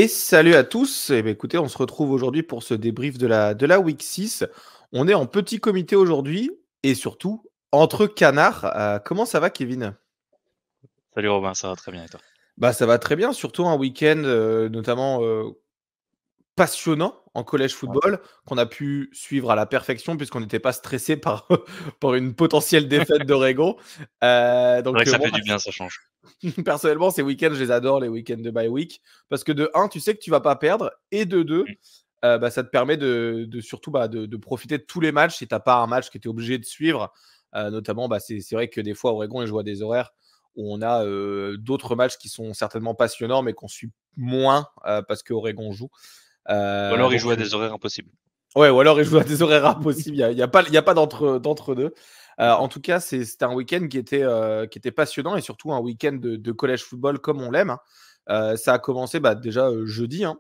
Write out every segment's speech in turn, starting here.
Et salut à tous. Écoutez, on se retrouve aujourd'hui pour ce débrief de la Week 6. On est en petit comité aujourd'hui et surtout entre canards. Comment ça va, Kevin? Salut Robin, ça va très bien et toi? Bah, ça va très bien, surtout un week-end notamment passionnant en collège Ouais. football qu'on a pu suivre à la perfection puisqu'on n'était pas stressé par, par une potentielle défaite d'Oregon. C'est vrai que ça Moi, fait du bien, ça change. personnellement, ces week-ends, je les adore, les week-ends de bye week, parce que de un, tu sais que tu vas pas perdre, et de deux, Mm. ça te permet de surtout de profiter de tous les matchs si t'as pas un match que tu es obligé de suivre. Notamment, c'est vrai que des fois, Oregon, ils jouent à des horaires où on a d'autres matchs qui sont certainement passionnants, mais qu'on suit moins parce que Oregon joue. Ou alors il Donc, joue à des horaires impossibles. ouais, ou alors ils jouent à des horaires impossibles. Il y a pas d'entre deux. En tout cas, c'était un week-end qui était passionnant et surtout un week-end de college football comme on l'aime, hein. Ça a commencé déjà jeudi, hein.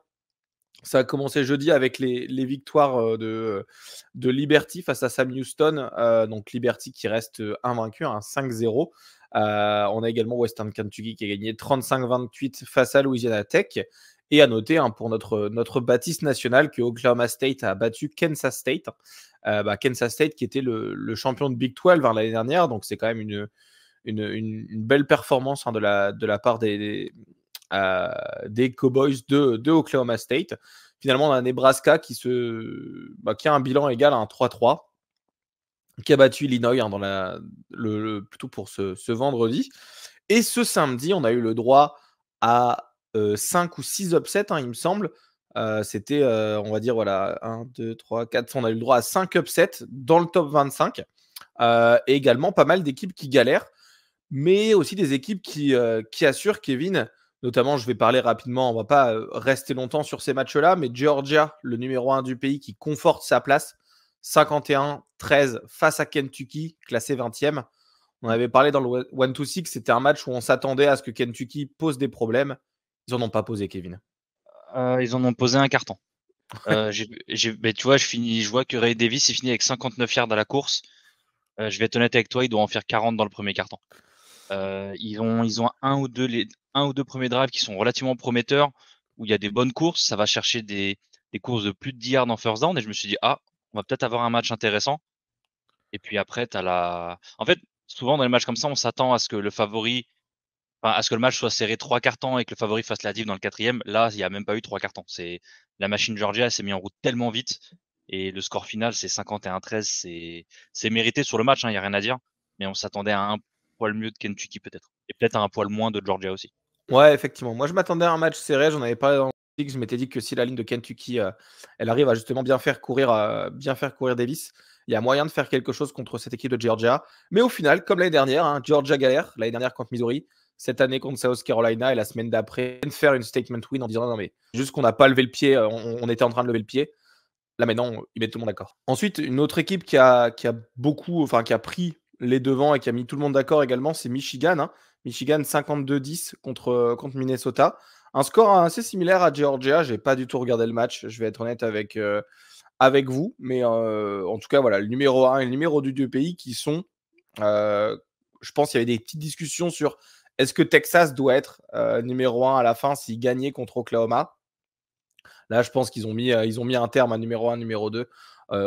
Ça a commencé jeudi avec les victoires de Liberty face à Sam Houston. Donc Liberty qui reste invaincu, hein, 5-0. On a également Western Kentucky qui a gagné 35-28 face à Louisiana Tech. Et à noter, hein, pour notre bâtisse nationale, que Oklahoma State a battu Kansas State. Kansas State qui était le champion de Big 12, hein, l'année dernière. Donc c'est quand même une belle performance, hein, de la part des Cowboys de Oklahoma State. Finalement, on a Nebraska qui a un bilan égal à un 3-3, qui a battu Illinois, hein, plutôt pour ce vendredi. Et ce samedi, on a eu le droit à 5 ou 6 upsets, hein, il me semble. C'était, on va dire, voilà, 1, 2, 3, 4. On a eu le droit à 5 upsets dans le top 25. Et également pas mal d'équipes qui galèrent, mais aussi des équipes qui assurent, Kevin. Notamment, je vais parler rapidement, on va pas rester longtemps sur ces matchs-là, mais Georgia, le numéro 1 du pays, qui conforte sa place, 51-13 face à Kentucky, classé 20e. On avait parlé dans le 1-2-6, c'était un match où on s'attendait à ce que Kentucky pose des problèmes. Ils en ont pas posé, Kevin. Ils en ont posé un carton. Tu vois, je vois que Ray Davis il finit avec 59 yards à la course. Je vais être honnête avec toi, il doit en faire 40 dans le premier carton. Ils ont un ou deux premiers drives qui sont relativement prometteurs, où il y a des bonnes courses. Ça va chercher des courses de plus de 10 yards en first down. Et je me suis dit, on va peut-être avoir un match intéressant. Et puis après, En fait, souvent dans les matchs comme ça, on s'attend à ce que à ce que le match soit serré trois quarts-temps et que le favori fasse la div dans le quatrième. Là, il n'y a même pas eu trois quarts-temps. La machine Georgia s'est mise en route tellement vite et le score final, c'est 51-13. C'est mérité sur le match, hein, il n'y a rien à dire. Mais on s'attendait à un poil mieux de Kentucky peut-être. Et peut-être à un poil moins de Georgia aussi. Ouais, effectivement. Moi, je m'attendais à un match serré. J'en avais parlé dans le six. Je m'étais dit que si la ligne de Kentucky, elle arrive à justement bien faire courir Davis, il y a moyen de faire quelque chose contre cette équipe de Georgia. Mais au final, comme l'année dernière, hein, Georgia galère. L'année dernière contre Missouri, cette année contre South Carolina et la semaine d'après, faire une statement win en disant non, mais juste qu'on n'a pas levé le pied, on était en train de lever le pied. Là maintenant, ils mettent tout le monde d'accord. Ensuite, une autre équipe qui a pris les devants et qui a mis tout le monde d'accord également, c'est Michigan, hein. Michigan 52-10 contre Minnesota. Un score assez similaire à Georgia. J'ai pas du tout regardé le match, je vais être honnête avec vous. Mais en tout cas, voilà, le numéro 1 et le numéro 2 du pays qui sont. Je pense qu'il y avait des petites discussions sur est-ce que Texas doit être numéro 1 à la fin s'il gagnait contre Oklahoma. Là, je pense qu'ils ont mis un terme à numéro 1, numéro 2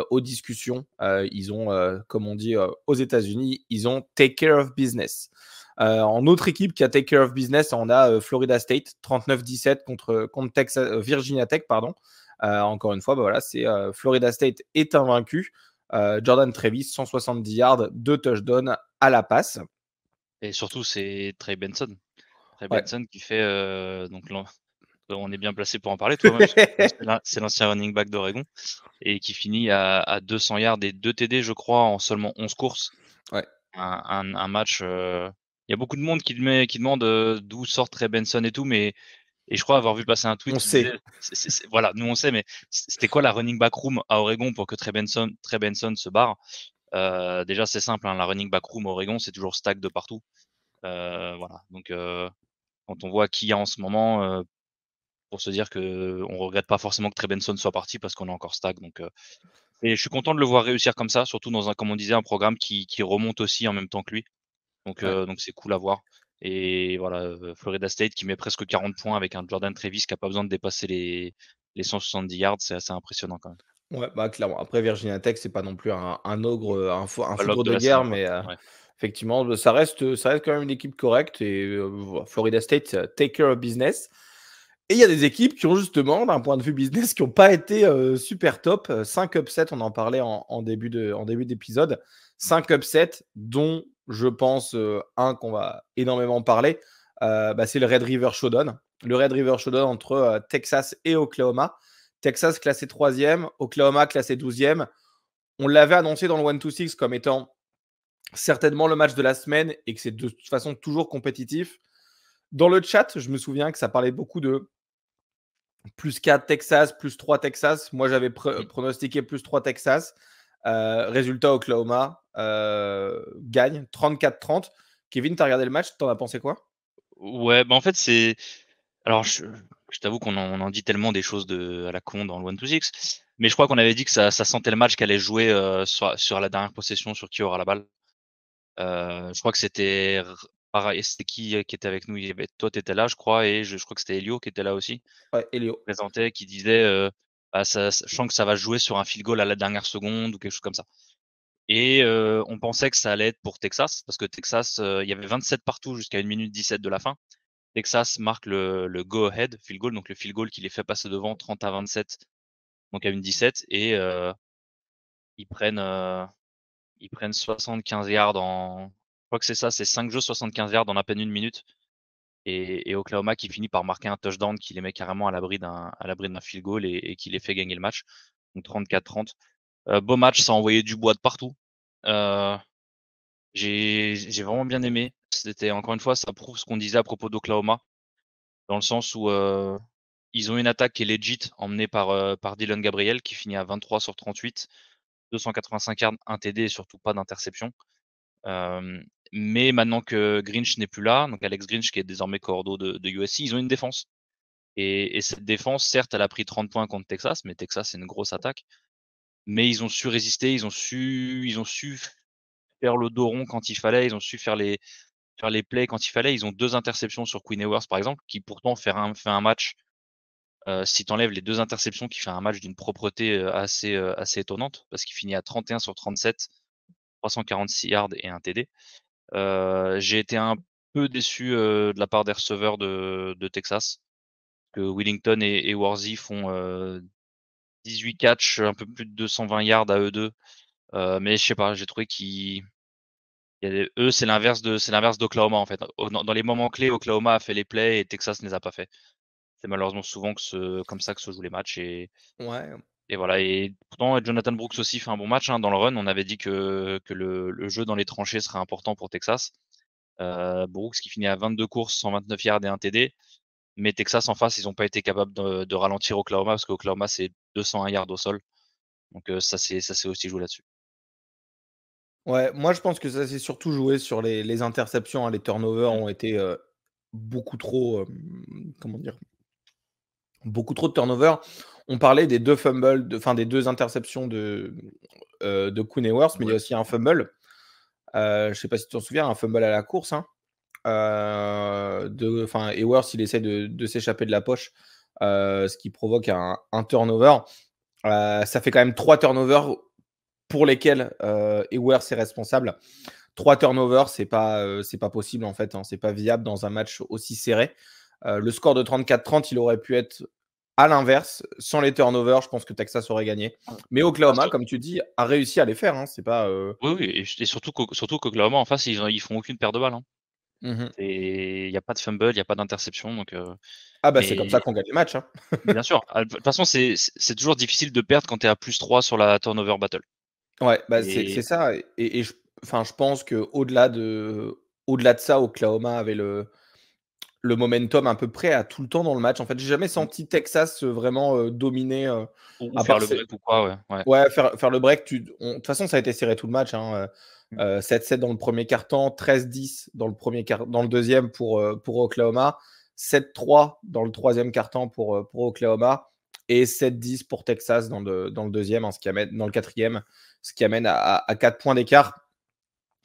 aux discussions. Ils ont, comme on dit aux États-Unis, ils ont take care of business. En autre équipe qui a take care of business, on a Florida State, 39-17 contre Virginia Tech, pardon. Encore une fois, voilà, c'est Florida State est invaincu. Jordan Travis, 170 yards, 2 touchdowns à la passe. Et surtout, c'est Trey Benson. Trey Ouais. Benson qui fait on est bien placé pour en parler, toi-même, parce que c'est l'ancien running back d'Oregon et qui finit à 200 yards et 2 TD, je crois, en seulement 11 courses. Ouais. Un match. Il y a beaucoup de monde qui demande d'où sort Trey Benson et tout, mais je crois avoir vu passer un tweet On qui disait, sait. voilà, nous on sait, mais c'était quoi la running back room à Oregon pour que Trey Benson se barre? Déjà c'est simple, hein, la running back room à Oregon c'est toujours stack de partout. Voilà, donc quand on voit qui y a en ce moment, pour se dire que on regrette pas forcément que Trey Benson soit parti parce qu'on est encore stack. Donc, et je suis content de le voir réussir comme ça, surtout dans comme on disait, un programme qui remonte aussi en même temps que lui. Donc, Ouais. donc c'est cool à voir. Et voilà, Florida State qui met presque 40 points avec un Jordan Travis qui n'a pas besoin de dépasser les 170 yards, c'est assez impressionnant quand même. Ouais, bah, clairement. Après, Virginia Tech, c'est pas non plus un ogre, un Pas l'ogre foudre de de la guerre, saison, quoi. mais Ouais. effectivement, ça reste quand même une équipe correcte. Et Florida State, take care of business. Et il y a des équipes qui ont justement, d'un point de vue business, qui n'ont pas été super top. 5 upsets, on en parlait en début d'épisode. 5 upsets, dont je pense un qu'on va énormément parler. C'est le Red River Showdown. Le Red River Showdown entre Texas et Oklahoma. Texas classé 3e, Oklahoma classé 12e. On l'avait annoncé dans le 1-2-6 comme étant certainement le match de la semaine et que c'est de toute façon toujours compétitif. Dans le chat, je me souviens que ça parlait beaucoup de plus 4 Texas, plus 3 Texas. Moi, j'avais pronostiqué plus 3 Texas. Résultat, Oklahoma gagne 34-30. Kevin, tu as regardé le match, t'en as pensé quoi? Ouais, bah en fait, c'est. Alors, je t'avoue qu'on en dit tellement des choses à la con dans le 1-2-6, mais je crois qu'on avait dit que ça sentait le match qu'allait jouer sur la dernière possession sur qui aura la balle. Je crois que c'était pareil. C'était qui était avec nous? Toi, tu étais là, je crois, et je crois que c'était Elio qui était là aussi. Ouais, Elio. Présentait, qui disait je sens que ça va jouer sur un field goal à la dernière seconde ou quelque chose comme ça. Et on pensait que ça allait être pour Texas, parce que Texas, il y avait 27 partout jusqu'à 1 minute 17 de la fin. Texas marque le go-ahead field goal, donc le field goal qui les fait passer devant 30-27, donc à une 17, et ils prennent 75 yards je crois que c'est ça, c'est 5 jeux, 75 yards en à peine 1 minute. Et Oklahoma qui finit par marquer un touchdown qui les met carrément à l'abri d'un field goal et qui les fait gagner le match. Donc 34-30. Beau match, ça a envoyé du bois de partout. J'ai vraiment bien aimé. C'était encore une fois, ça prouve ce qu'on disait à propos d'Oklahoma, dans le sens où ils ont une attaque qui est legit, emmenée par Dylan Gabriel, qui finit à 23 sur 38, 285 yards, 1 TD et surtout pas d'interception. Mais maintenant que Grinch n'est plus là, donc Alex Grinch qui est désormais cordeau de USC, ils ont une défense. Et cette défense, certes, elle a pris 30 points contre Texas, mais Texas, c'est une grosse attaque. Mais ils ont su résister, ils ont su faire le dos rond quand il fallait, ils ont su faire les plays quand il fallait. Ils ont 2 interceptions sur Queen Ewers, par exemple, qui pourtant fait un match, si tu enlèves les 2 interceptions, qui fait un match d'une propreté assez étonnante, parce qu'il finit à 31 sur 37, 346 yards et 1 TD. J'ai été un peu déçu de la part des receveurs de Texas, que Willington et Worthy font 18 catchs, un peu plus de 220 yards à eux deux. Mais je sais pas, j'ai trouvé eux, c'est l'inverse d'Oklahoma en fait. Dans les moments clés, Oklahoma a fait les plays et Texas ne les a pas fait. C'est malheureusement souvent comme ça que se jouent les matchs Ouais. et voilà. Et pourtant, Jonathan Brooks aussi fait un bon match dans le run. On avait dit que le jeu dans les tranchées serait important pour Texas. Brooks qui finit à 22 courses, 129 yards et 1 TD. Mais Texas en face, ils n'ont pas été capables de ralentir Oklahoma parce qu'Oklahoma c'est 201 yards au sol. Donc ça s'est aussi joué là-dessus. Ouais, moi je pense que ça s'est surtout joué sur les interceptions, hein. Les turnovers Mmh. ont été beaucoup trop, comment dire, beaucoup trop de turnovers. On parlait des 2 fumbles, des 2 interceptions de Quinn Ewers, mais il y a Ouais. aussi un fumble. Je ne sais pas si tu t'en souviens, un fumble à la course, hein. Ewers, il essaie de s'échapper de la poche, ce qui provoque un turnover. Ça fait quand même 3 turnovers pour lesquels Ewers est responsable. 3 turnovers, c'est pas possible en fait, hein. C'est pas viable dans un match aussi serré. Le score de 34-30, il aurait pu être à l'inverse. Sans les turnovers, je pense que Texas aurait gagné. Mais Ah, Oklahoma, comme tu dis, a réussi à les faire, hein. C'est pas. oui, oui, et surtout qu'Oklahoma en face, ils font aucune paire de balles, hein. Mmh. Il y a pas de fumble, il y a pas d'interception, donc Ah bah c'est comme ça mais qu'on gagne les matchs, hein. bien sûr, de toute façon, c'est toujours difficile de perdre quand tu es à +3 sur la turnover battle. Ouais, bah c'est Et ça. Et je pense qu'au-delà de ça, Oklahoma avait le momentum à peu près à tout le temps dans le match. En fait, j'ai jamais mmh, senti Texas vraiment dominer. ou À faire part le break ou quoi, ouais, ouais. Ouais, faire le break, de toute façon, ça a été serré tout le match, hein, Mmh. 7-7 dans le premier quart-temps, 13-10 dans le deuxième pour Oklahoma, 7-3 dans le troisième quart-temps pour Oklahoma et 7-10 pour Texas dans le deuxième, hein, dans le quatrième, ce qui amène à 4 points d'écart.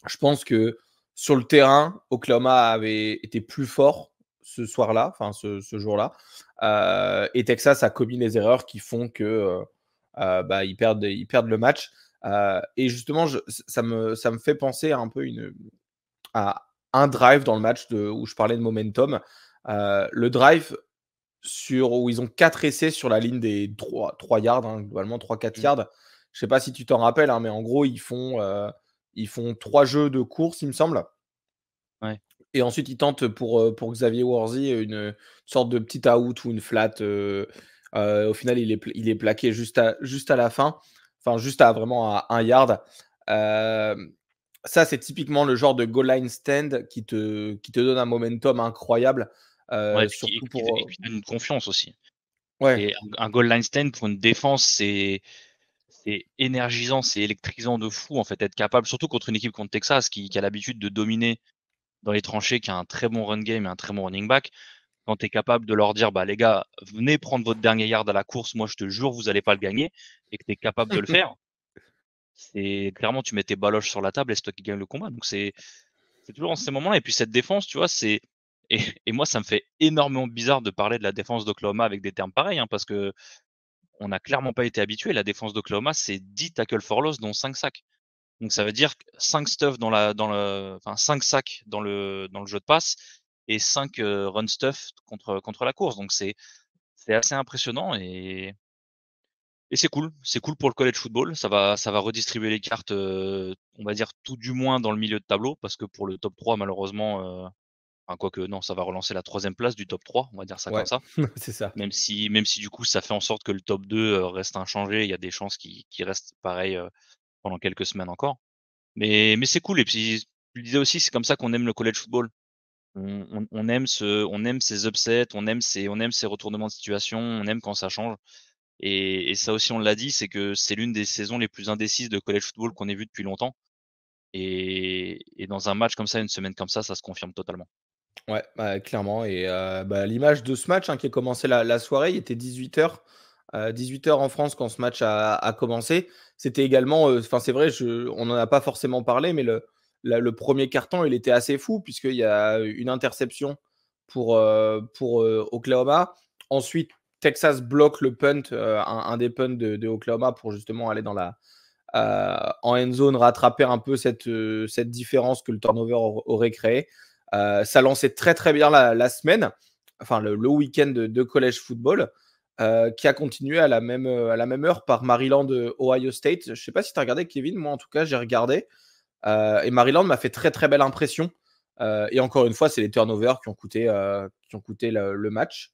Je pense que sur le terrain, Oklahoma avait été plus fort ce soir-là, enfin ce jour-là. Et Texas a commis les erreurs qui font que bah, ils perdent le match. Et justement, ça me fait penser un peu à un drive dans le match où je parlais de momentum. Le drive où ils ont 4 essais sur la ligne des 3 yards, hein, globalement 3-4 Mmh. yards. Je sais pas si tu t'en rappelles, hein, mais en gros, ils font 3 jeux de course, il me semble. Ouais. Et ensuite, ils tentent pour Xavier Worthy une sorte de petit out ou une flat. Au final, il est plaqué juste à la fin, enfin juste à vraiment à 1 yard. Ça, c'est typiquement le genre de goal line stand qui te donne un momentum incroyable, Ouais, puis surtout et pour, qui donne une confiance aussi. ouais. Et un goal line stand pour une défense, c'est énergisant, c'est électrisant de fou en fait, être capable, surtout contre une équipe contre Texas qui a l'habitude de dominer dans les tranchées, qui a un très bon run game et un très bon running back. Quand tu es capable de leur dire, bah les gars, venez prendre votre dernier yard à la course, moi je te jure, vous allez pas le gagner, et que tu es capable de le faire, c'est clairement tu mets tes baloches sur la table et c'est toi qui gagne le combat. Donc c'est toujours en ces moments-là. Et puis cette défense, tu vois, et moi ça me fait énormément bizarre de parler de la défense d'Oklahoma avec des termes pareils, hein, parce que on n'a clairement pas été habitué. La défense d'Oklahoma, c'est 10 tackles for loss, dont 5 sacs. Donc ça veut dire 5 stuff enfin 5 sacs dans le jeu de passe et 5 run stuff contre la course. Donc c'est assez impressionnant et c'est cool. C'est cool pour le college football. Ça va redistribuer les cartes, on va dire tout du moins dans le milieu de tableau, parce que pour le top 3 malheureusement, enfin quoique non, ça va relancer la 3e place du top 3, on va dire ça comme Ouais, ça. c'est ça. Même si du coup ça fait en sorte que le top 2 reste inchangé, il y a des chances qu'il reste pareil, pendant quelques semaines encore. Mais c'est cool et puis tu le disais aussi, c'est comme ça qu'on aime le college football. On aime ces upsets, on aime ces retournements de situation, on aime quand ça change et ça aussi on l'a dit, c'est que c'est l'une des saisons les plus indécises de college football qu'on ait vu depuis longtemps et dans un match comme ça, une semaine comme ça se confirme totalement. Ouais, bah, clairement. Et bah, l'image de ce match, hein, qui a commencé la soirée, il était 18h, 18h en France quand ce match a commencé. C'était également, enfin c'est vrai, on n'en a pas forcément parlé, mais le premier quart-temps, il était assez fou puisqu'il y a une interception pour Oklahoma. Ensuite, Texas bloque le punt, un des punts de Oklahoma pour justement aller en end zone, rattraper un peu cette différence que le turnover aurait créé. Ça lançait très très bien la semaine, enfin le week-end de college football, qui a continué à la même heure par Maryland, Ohio State. Je ne sais pas si tu as regardé, Kevin. Moi, en tout cas, j'ai regardé. Et Maryland m'a fait très très belle impression. Et encore une fois, c'est les turnovers qui ont coûté le match.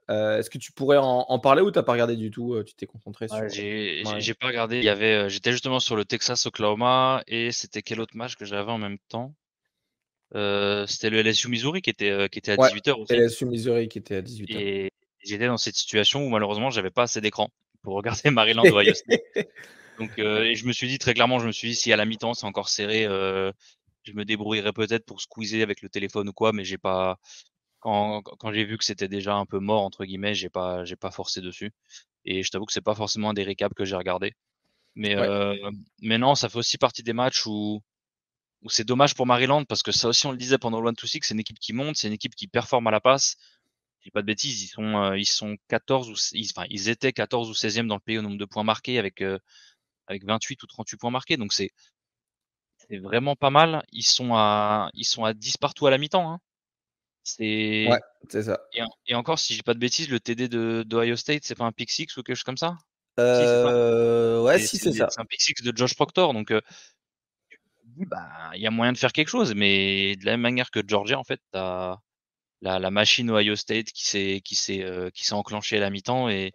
Est-ce que tu pourrais en parler ou tu n'as pas regardé du tout? Tu t'es concentré Ouais, sur. j'ai pas regardé, il y avait, j'étais justement sur le Texas-Oklahoma et c'était quel autre match que j'avais en même temps? C'était le LSU-Missouri qui était à Ouais, 18h aussi. LSU Missouri qui était à 18h. Et j'étais dans cette situation où malheureusement j'avais pas assez d'écran pour regarder Maryland Ohio State. Donc et je me suis dit très clairement, je me suis dit: «Si à la mi-temps c'est encore serré, je me débrouillerai peut-être pour squeezer avec le téléphone ou quoi», mais j'ai pas quand j'ai vu que c'était déjà un peu «mort» entre guillemets, j'ai pas forcé dessus et je t'avoue que c'est pas forcément un des récaps que j'ai regardé. Mais Ouais, non, ça fait aussi partie des matchs où c'est dommage pour Maryland parce que ça aussi on le disait pendant le 1-2-6, c'est une équipe qui monte, c'est une équipe qui performe à la passe. Je dis pas de bêtises, ils sont 14 ou enfin, ils étaient 14 ou 16e dans le pays au nombre de points marqués avec 28 ou 38 points marqués. Donc c'est vraiment pas mal. Ils sont à 10 partout à la mi-temps, hein. ouais, C'est c'est ça. et encore si je dis pas de bêtises, le TD d'Ohio State, c'est pas un pick six ou quelque chose comme ça? Si, c'est ça? Ouais, C'est si, c'est c'est ça. c'est un pick six de Josh Proctor, donc tu te dis: «Bah, il y a moyen de faire quelque chose», mais de la même manière que Georgia, en fait, tu as la machine Ohio State qui s'est enclenchée à la mi-temps et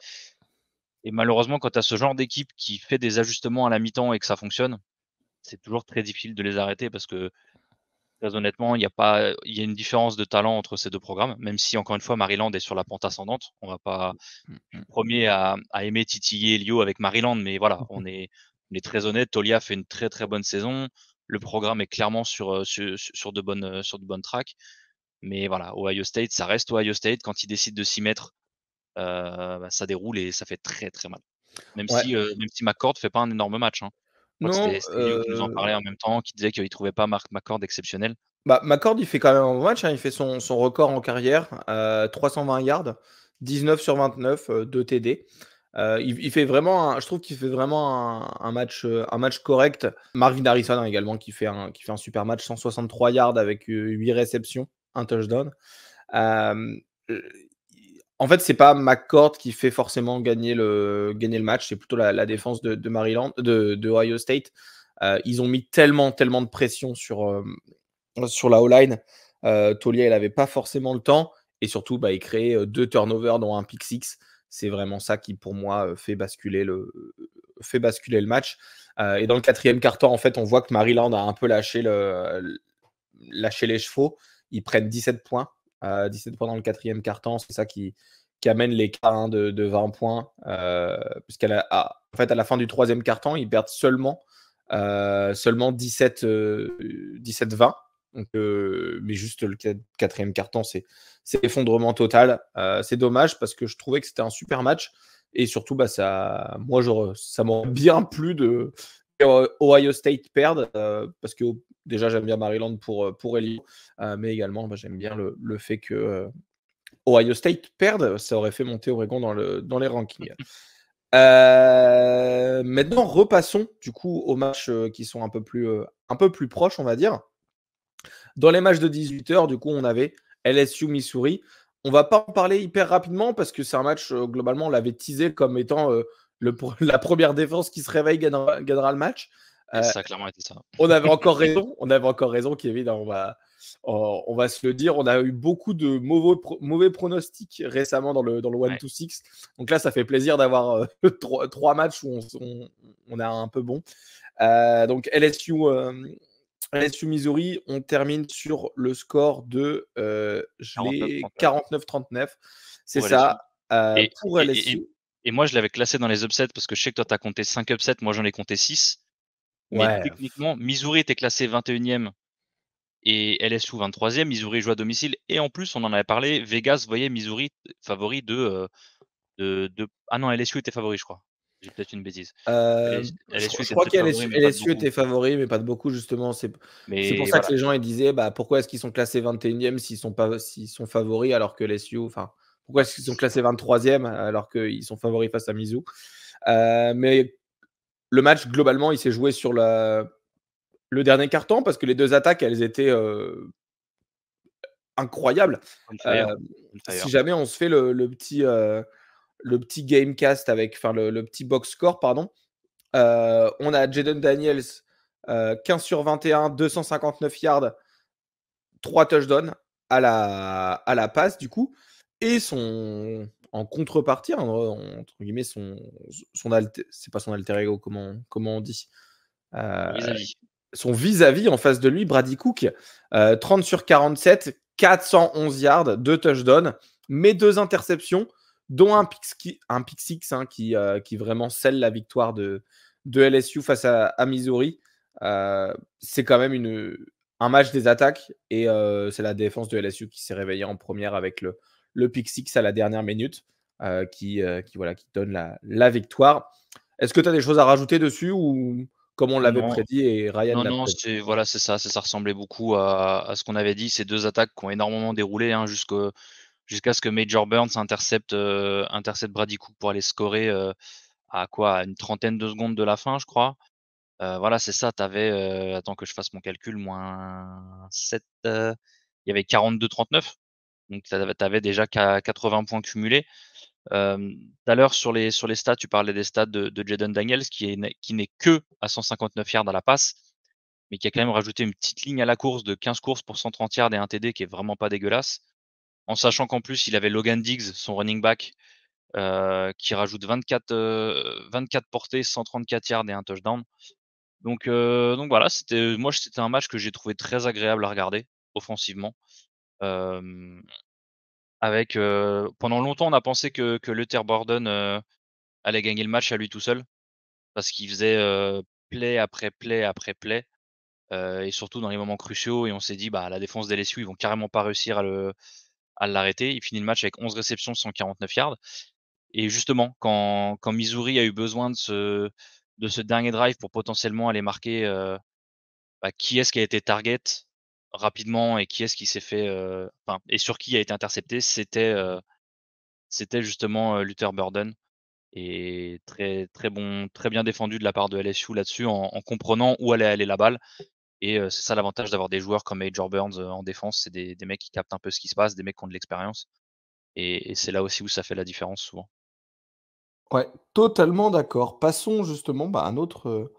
malheureusement, quand tu as ce genre d'équipe qui fait des ajustements à la mi-temps et que ça fonctionne, c'est toujours très difficile de les arrêter parce que très honnêtement, il y a une différence de talent entre ces 2 programmes, même si encore une fois Maryland est sur la pente ascendante. On va pas Mmh Je suis mh. le 1er à aimer titiller Elio avec Maryland, mais voilà, on est très honnête. Tolia fait une très, très bonne saison. Le programme est clairement sur de bonnes tracks. Mais voilà, Ohio State, ça reste Ohio State. Quand ils décident de s'y mettre, bah, ça déroule et ça fait très, très mal. Même Ouais. si, même si McCord fait pas un énorme match, hein. Je crois que Non, c'était Liu qui nous en parlait en même temps, qui disait qu'il trouvait pas Marc McCord exceptionnel. bah, McCord, il fait quand même un bon match, hein. Il fait son record en carrière, 320 yards, 19 sur 29, 2 TD. Il fait vraiment je trouve qu'il fait vraiment un match correct. Marvin Harrison, hein, également, qui fait un super match, 163 yards avec 8 réceptions, un touchdown. Euh, En fait, c'est pas McCord qui fait forcément gagner le match, c'est plutôt la défense de Maryland, de Ohio State. Ils ont mis tellement de pression sur la O-line. Taulier, il avait pas forcément le temps, et surtout, bah, il créait 2 turnovers dont un pick six. C'est vraiment ça qui, pour moi, fait basculer le match. Et dans le 4e quart-temps, en fait, on voit que Maryland a un peu lâché les chevaux. Ils prennent 17 points. 17 points dans le 4e quart-temps. C'est ça qui amène l'écart, hein, de 20 points. En fait, à la fin du 3e quart-temps, ils perdent seulement 17-20. Donc, mais juste le 4e quart-temps, c'est effondrement total. C'est dommage parce que je trouvais que c'était un super match. Et surtout, bah, ça m'aurait bien plu de Ohio State perdre, parce que déjà j'aime bien Maryland pour Elio, mais également, bah, j'aime bien le fait que Ohio State perde. Ça aurait fait monter Oregon dans les rankings. Maintenant, repassons du coup aux matchs qui sont un peu plus proches, on va dire. Dans les matchs de 18h, du coup, on avait LSU Missouri. On va pas en parler hyper rapidement parce que c'est un match, globalement, on l'avait teasé comme étant la première défense qui se réveille gagnera le match. Et ça a clairement été ça. On avait encore raison, Kevin. On va se le dire. On a eu beaucoup de mauvais pronostics récemment dans le 1-2-6. Donc là, ça fait plaisir d'avoir 3 matchs où on a un peu bon. Donc LSU Missouri, on termine sur le score de 49-39. C'est pour LSU. ça, Et, pour et, LSU. et moi, je l'avais classé dans les upsets parce que je sais que toi, tu as compté 5 upsets. Moi, j'en ai compté 6. Mais Ouais. techniquement, Missouri était classé 21e et LSU 23e. Missouri joue à domicile. Et en plus, on en avait parlé, Vegas voyait Missouri favori Ah non, LSU était favori, je crois. J'ai peut-être une bêtise. LSU Je était crois peut-être que favori, mais pas de LSU beaucoup. était favori, mais pas de beaucoup, justement. C'est pour Mais ça que voilà. les gens ils disaient, bah, pourquoi est-ce qu'ils sont classés 21e s'ils sont favoris alors que LSU, enfin, pourquoi est-ce qu'ils sont classés 23e alors qu'ils sont favoris face à Mizzou. Mais le match, globalement, il s'est joué sur le dernier quart-temps parce que les deux attaques, elles étaient incroyables. On fire. Euh, Si jamais on se fait le petit gamecast enfin le petit box score, pardon, on a Jaden Daniels, 15 sur 21, 259 yards, 3 touchdowns à la passe, du coup. Et en contrepartie, entre guillemets, c'est pas son alter ego, comment on dit, Vis-à-vis. son vis-à-vis en face de lui, Brady Cook, 30 sur 47, 411 yards, 2 touchdowns, mais 2 interceptions, dont un pick six, hein, qui vraiment scelle la victoire de LSU face à Missouri. C'est quand même un match des attaques, et c'est la défense de LSU qui s'est réveillée en première avec le pick six à la dernière minute, qui donne la victoire. Est-ce que tu as des choses à rajouter dessus, ou comme on l'avait Non, prédit et Ryan l'a non, prédit? voilà, c'est ça. Ça ressemblait beaucoup à ce qu'on avait dit. Ces deux attaques qui ont énormément déroulé, hein, jusqu'à ce que Major Burns intercepte Brady Cook pour aller scorer à quoi? À une trentaine de secondes de la fin, je crois. Voilà, c'est ça. Attends que je fasse mon calcul, moins 7. Il y avait 42-39. Donc, tu avais déjà 80 points cumulés. Tout à l'heure, sur les stats, tu parlais des stats de Jaden Daniels, qui n'est que à 159 yards à la passe, mais qui a quand même rajouté une petite ligne à la course de 15 courses pour 130 yards et un TD qui est vraiment pas dégueulasse. En sachant qu'en plus, il avait Logan Diggs, son running back, qui rajoute 24 portées, 134 yards et un touchdown. Donc voilà, c'était un match que j'ai trouvé très agréable à regarder offensivement. Avec pendant longtemps, on a pensé que Luther Burden allait gagner le match à lui tout seul parce qu'il faisait play après play après play, et surtout dans les moments cruciaux, et on s'est dit: «Bah, la défense des LSU, ils vont carrément pas réussir à l'arrêter». Il finit le match avec 11 réceptions, 149 yards, et justement quand Missouri a eu besoin de ce dernier drive pour potentiellement aller marquer qui est-ce qui a été target rapidement et qui est-ce qui s'est fait, et sur qui a été intercepté, c'était justement Luther Burden et très, très bon, très bien défendu de la part de LSU là-dessus en comprenant où allait aller la balle. Et c'est ça l'avantage d'avoir des joueurs comme Major Burns en défense, c'est des mecs qui captent un peu ce qui se passe, des mecs qui ont de l'expérience. Et c'est là aussi où ça fait la différence souvent. Ouais, totalement d'accord. Passons justement, à un autre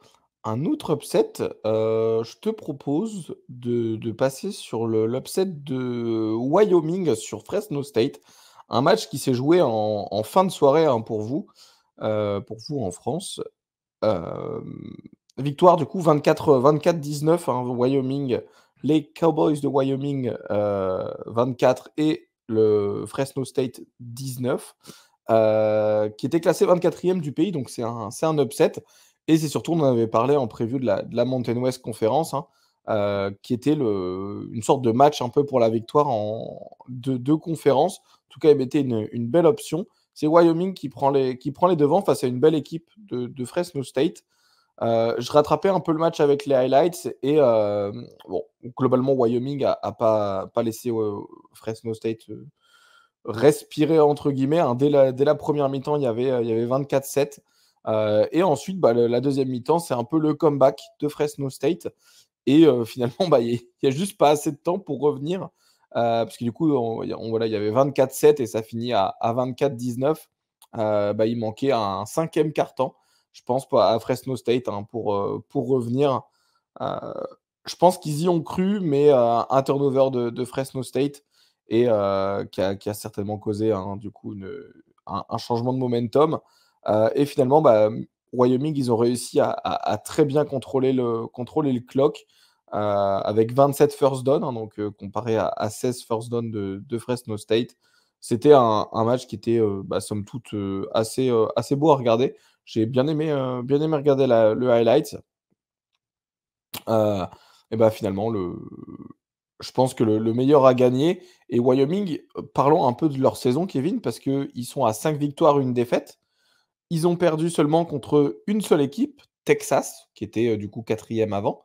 upset. Je te propose de passer sur l'upset de Wyoming sur Fresno State. Un match qui s'est joué en fin de soirée, hein, pour vous en France. Victoire du coup 24-19, hein, Wyoming, les Cowboys de Wyoming 24 et le Fresno State 19, qui était classé 24e du pays, donc c'est un upset. Et c'est surtout, on en avait parlé en préview de la Mountain West Conference, hein, qui était une sorte de match un peu pour la victoire de deux conférences. En tout cas, il mettait une belle option. C'est Wyoming qui prend les devants face à une belle équipe de Fresno State. Je rattrapais un peu le match avec les highlights et bon, globalement, Wyoming a pas laissé Fresno State respirer, entre guillemets, hein. Dès la première mi-temps, il y avait 24-7. Et ensuite, la deuxième mi-temps, c'est un peu le comeback de Fresno State. Et finalement, il n'y a juste pas assez de temps pour revenir. Parce que du coup, voilà, il y avait 24-7 et ça finit à 24-19. Il manquait un cinquième quart-temps, je pense, à Fresno State, hein, pour revenir. Euh, je pense qu'ils y ont cru, mais un turnover de Fresno State et qui a certainement causé, hein, du coup un changement de momentum. Et finalement, Wyoming, ils ont réussi à très bien contrôler le clock avec 27 first down, hein, donc comparé à 16 first down de Fresno State. C'était un match qui était, somme toute, assez beau à regarder. J'ai bien aimé regarder le highlight. Et finalement, je pense que le meilleur a gagné. Et Wyoming, parlons un peu de leur saison, Kevin, parce qu'ils sont à 5 victoires, une défaite. Ils ont perdu seulement contre une seule équipe, Texas, qui était du coup quatrième avant,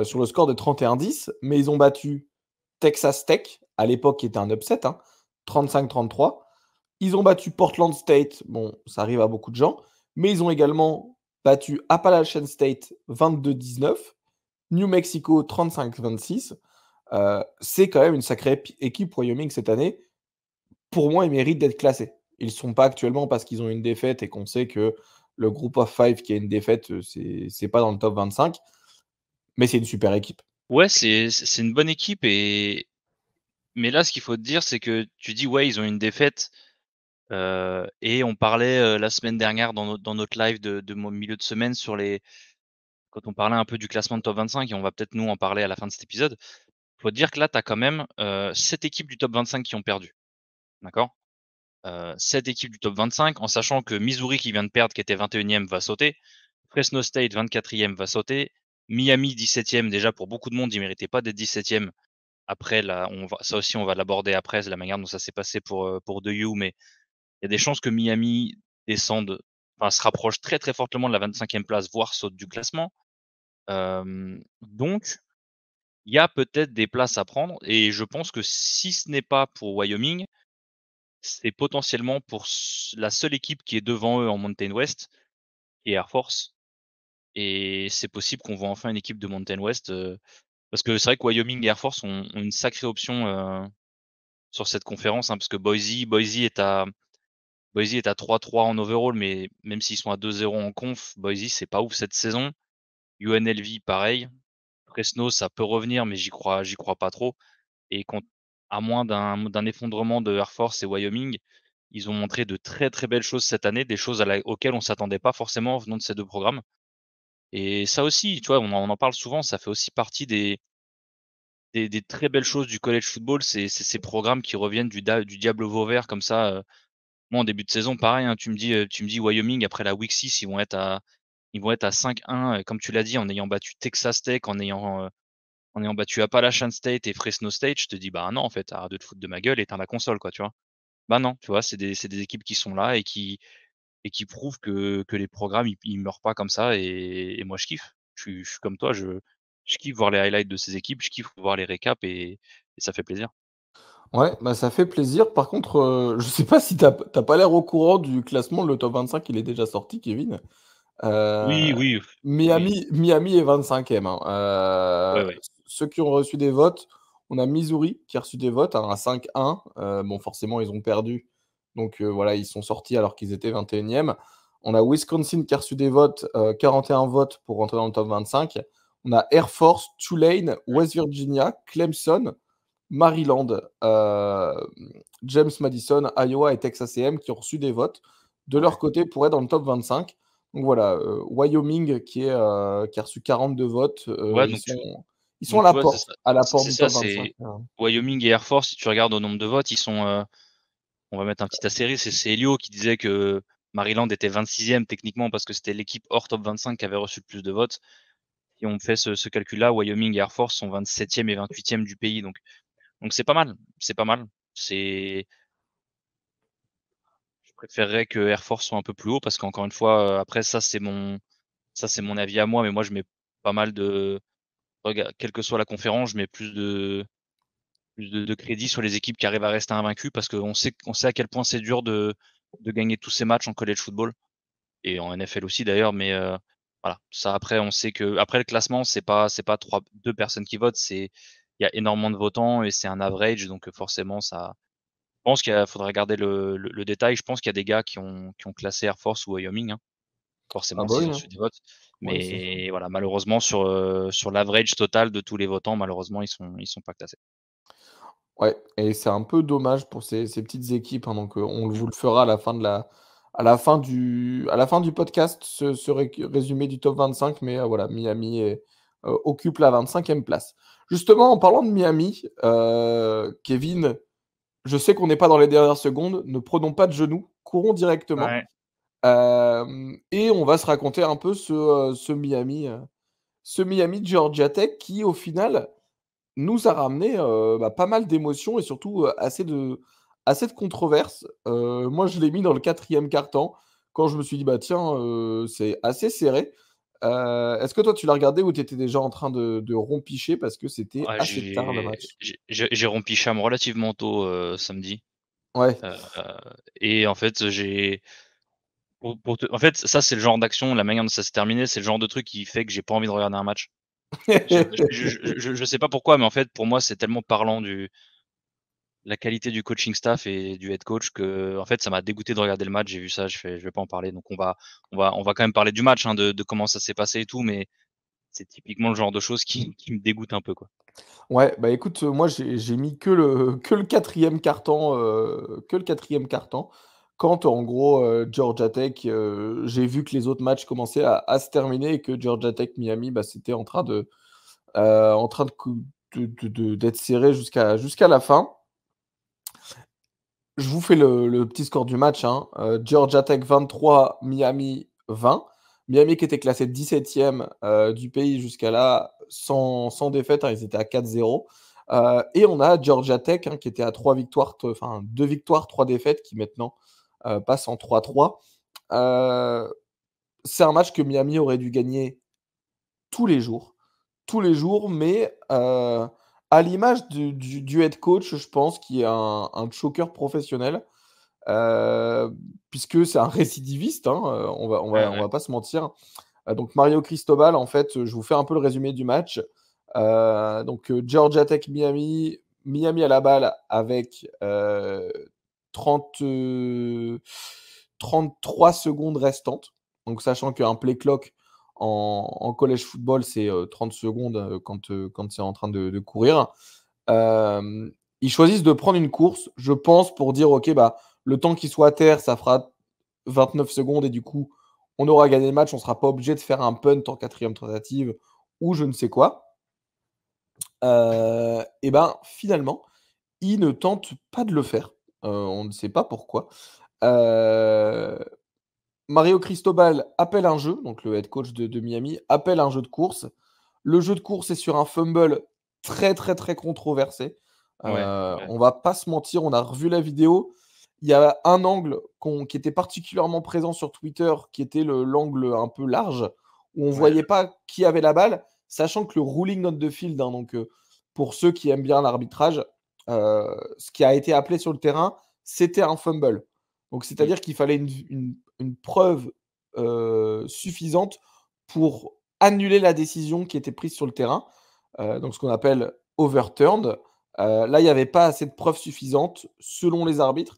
sur le score de 31-10, mais ils ont battu Texas Tech, à l'époque qui était un upset, hein, 35-33. Ils ont battu Portland State, bon, ça arrive à beaucoup de gens, mais ils ont également battu Appalachian State 22-19, New Mexico 35-26. C'est quand même une sacrée équipe Wyoming cette année. Pour moi, ils méritent d'être classés. Ils ne sont pas actuellement parce qu'ils ont une défaite et qu'on sait que le group of five qui a une défaite, c'est pas dans le top 25, mais c'est une super équipe. Ouais, c'est une bonne équipe mais là, ce qu'il faut te dire, c'est que tu dis ouais, ils ont une défaite. Et on parlait la semaine dernière dans notre live de milieu de semaine quand on parlait un peu du classement de top 25 et on va peut-être nous en parler à la fin de cet épisode. Faut te dire que là, tu as quand même 7 équipes du top 25 qui ont perdu. D'accord? 7 équipes du top 25, en sachant que Missouri qui vient de perdre, qui était 21e, va sauter. Fresno State, 24e, va sauter. Miami, 17e, déjà pour beaucoup de monde, il méritait pas d'être 17e. Après, là, ça aussi, on va l'aborder après, la manière dont ça s'est passé pour DU, mais il y a des chances que Miami descende, se rapproche très très fortement de la 25e place, voire saute du classement. Donc, il y a peut-être des places à prendre, et je pense que si ce n'est pas pour Wyoming, c'est potentiellement pour la seule équipe qui est devant eux en Mountain West, et Air Force. Et c'est possible qu'on voit enfin une équipe de Mountain West, parce que c'est vrai que Wyoming et Air Force ont une sacrée option sur cette conférence, hein, parce que Boise est à 3-3 en overall, mais même s'ils sont à 2-0 en conf, Boise, c'est pas ouf cette saison. UNLV, pareil. Fresno, ça peut revenir, mais j'y crois pas trop. Et à moins d'un effondrement de Air Force et Wyoming, ils ont montré de très très belles choses cette année, des choses auxquelles on s'attendait pas forcément venant de ces deux programmes. Et ça aussi, tu vois, on en parle souvent, ça fait aussi partie des très belles choses du college football, c'est ces programmes qui reviennent du diable vauvert comme ça. Moi, en début de saison, pareil, hein, tu me dis Wyoming après la week 6, ils vont être à 5-1, comme tu l'as dit, en ayant battu Texas Tech, en ayant battu Appalachian State et Fresno State. Je te dis, bah non, en fait, arrête de te foutre de ma gueule, éteins la console, quoi, tu vois. Bah non, tu vois, c'est des équipes qui sont là et qui et qui prouve que les programmes, ils meurent pas comme ça et moi je kiffe. Je suis comme toi, je kiffe voir les highlights de ces équipes, je kiffe voir les récaps et ça fait plaisir. Ouais, bah, ça fait plaisir. Par contre, je sais pas si tu pas l'air au courant du classement. Le top 25, il est déjà sorti, Kevin. Oui, Heu, oui, oui. Miami est 25e, hein. Ouais, ouais. Ceux qui ont reçu des votes, on a Missouri qui a reçu des votes, hein, à 5-1. Bon, forcément, ils ont perdu, donc voilà, ils sont sortis alors qu'ils étaient 21e. On a Wisconsin qui a reçu des votes, 41 votes pour rentrer dans le top 25. On a Air Force, Tulane, West Virginia, Clemson, Maryland, James Madison, Iowa et Texas A&M qui ont reçu des votes de leur Ouais. côté pour être dans le top 25. Donc voilà, Wyoming qui a reçu 42 votes, Ouais, ils sont donc tu vois, à la porte c'est du ça, top 25, c'est Wyoming et Air Force, si tu regardes au nombre de votes, ils sont, on va mettre un petit astérisque, c'est Elio qui disait que Maryland était 26e techniquement parce que c'était l'équipe hors top 25 qui avait reçu le plus de votes. Si on fait ce calcul-là, Wyoming et Air Force sont 27e et 28e du pays, donc c'est pas mal, c'est pas mal. C'est Je préférerais que Air Force soit un peu plus haut parce qu'encore une fois, après ça c'est mon avis à moi, mais moi je mets pas mal de quelle que soit la conférence, je mets plus de crédit sur les équipes qui arrivent à rester invaincues parce qu'on sait à quel point c'est dur de gagner tous ces matchs en college football et en NFL aussi d'ailleurs, mais voilà, ça après on sait que après le classement, c'est pas trois deux personnes qui votent, il y a énormément de votants et c'est un average donc forcément ça je pense qu'il faudrait regarder le détail. Je pense qu'il y a des gars qui ont classé Air Force ou Wyoming, hein, ah forcément bah s'ils oui, ont hein. reçu des votes. Ouais, c'est sûr. Mais voilà, malheureusement sur l'average total de tous les votants, malheureusement ils sont pas classés. Ouais, et c'est un peu dommage pour ces petites équipes, hein, donc on Mmh. vous le fera à la fin de la à la fin du podcast, ce résumé du top 25, mais voilà, Miami occupe la 25e place. Justement, en parlant de Miami, Kevin, je sais qu'on n'est pas dans les dernières secondes, ne prenons pas de genoux, courons directement, Ouais. et on va se raconter un peu ce Miami Georgia Tech qui, au final, nous a ramené, bah, pas mal d'émotions et surtout, assez de controverses. Moi, je l'ai mis dans le 4e quart-temps quand je me suis dit: «Bah, tiens, c'est assez serré». Est-ce que toi, tu l'as regardé ou tu étais déjà en train de rompicher parce que c'était Ouais, assez tard le match? j'ai rompu Cham relativement tôt, samedi, Ouais. heu et en fait, pour te en fait, ça, c'est le genre d'action, la manière dont ça s'est terminé, c'est le genre de truc qui fait que j'ai pas envie de regarder un match. Je sais pas pourquoi, mais en fait, pour moi, c'est tellement parlant du la qualité du coaching staff et du head coach que, en fait, ça m'a dégoûté de regarder le match. J'ai vu ça, je fais: «Je vais pas en parler», donc on va quand même parler du match, hein, de comment ça s'est passé et tout, mais c'est typiquement le genre de choses qui me dégoûte un peu, quoi. Ouais, bah, écoute, moi j'ai mis que le 4e quart-temps, que le 4e quart-temps. Quand en gros, Georgia Tech, j'ai vu que les autres matchs commençaient à se terminer et que Georgia Tech Miami, bah, c'était en train de cou d'être serré jusqu'à la fin. Je vous fais le petit score du match, hein. Georgia Tech 23, Miami 20. Miami qui était classé 17e, du pays jusqu'à là, sans défaite, hein, ils étaient à 4-0. Et on a Georgia Tech, hein, qui était à 3 victoires, enfin 2 victoires, 3 défaites, qui maintenant, passe en 3-3. Heu, c'est un match que Miami aurait dû gagner tous les jours. Tous les jours, mais à l'image du head coach, je pense, qui est un choker professionnel. Puisque c'est un récidiviste, hein, Ouais, on ouais. va pas se mentir. Donc Mario Cristobal, en fait, je vous fais un peu le résumé du match. Georgia Tech Miami, Miami à la balle avec, 30, 33 secondes restantes. Donc sachant qu'un play clock en college football, c'est, 30 secondes, quand c'est en train de courir. Hem, Ils choisissent de prendre une course, je pense, pour dire: «OK, bah, le temps qu'il soit à terre, ça fera 29 secondes et du coup, on aura gagné le match, on sera pas obligé de faire un punt en 4e tentative ou je ne sais quoi». Et ben, finalement, ils ne tentent pas de le faire. On ne sait pas pourquoi. Heu, Mario Cristobal appelle un jeu, donc le head coach de Miami appelle un jeu de course. Le jeu de course est sur un fumble très, très, très controversé. Ouais, ouais. On va pas se mentir, on a revu la vidéo. il y a un angle qui était particulièrement présent sur Twitter, qui était l'angle un peu large, où on Ouais. voyait pas qui avait la balle, sachant que le ruling on the field, hein, donc pour ceux qui aiment bien l'arbitrage, ce qui a été appelé sur le terrain, c'était un fumble. Donc c'est-à-dire qu'il fallait une preuve suffisante pour annuler la décision qui était prise sur le terrain, donc ce qu'on appelle overturned. Là, il n'y avait pas assez de preuves suffisantes, selon les arbitres,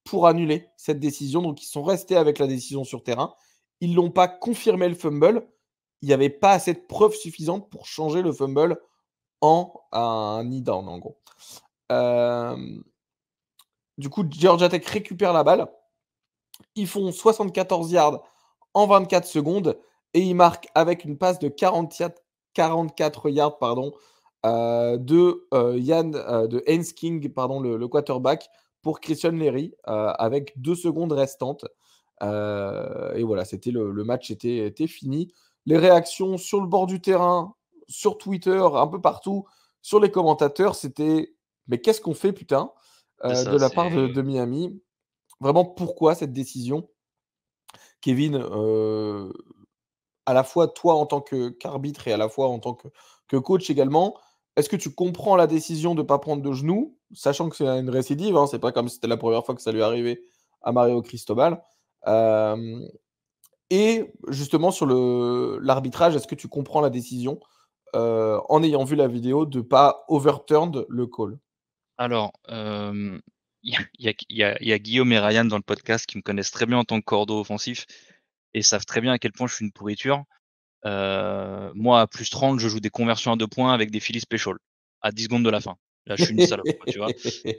pour annuler cette décision. Donc, ils sont restés avec la décision sur terrain. Ils n'ont pas confirmé le fumble. Il n'y avait pas assez de preuves suffisantes pour changer le fumble en un knee down, en gros. Du coup, Georgia Tech récupère la balle. Ils font 74 yards en 24 secondes et ils marquent avec une passe de 44 yards de Haynes King, le quarterback, pour Christian Leary avec 2 secondes restantes. Et voilà, le match était fini. Les réactions sur le bord du terrain, sur Twitter, un peu partout, sur les commentateurs, c'était mais qu'est-ce qu'on fait, putain, de la part de Miami. Vraiment, pourquoi cette décision? Kevin, à la fois toi en tant qu'arbitre et à la fois en tant que coach également, est-ce que tu comprends la décision de ne pas prendre de genoux, sachant que c'est une récidive, hein, c'est pas comme si c'était la première fois que ça lui arrivait à Mario Cristobal. Et justement sur l'arbitrage, est-ce que tu comprends la décision, en ayant vu la vidéo, de pas overturn le call? Alors, il y a Guillaume et Ryan dans le podcast qui me connaissent très bien en tant que cordeau offensif et savent très bien à quel point je suis une pourriture. Moi, à +30, je joue des conversions à 2 points avec des Philly special à 10 secondes de la fin. Là, je suis une salope, quoi, tu vois?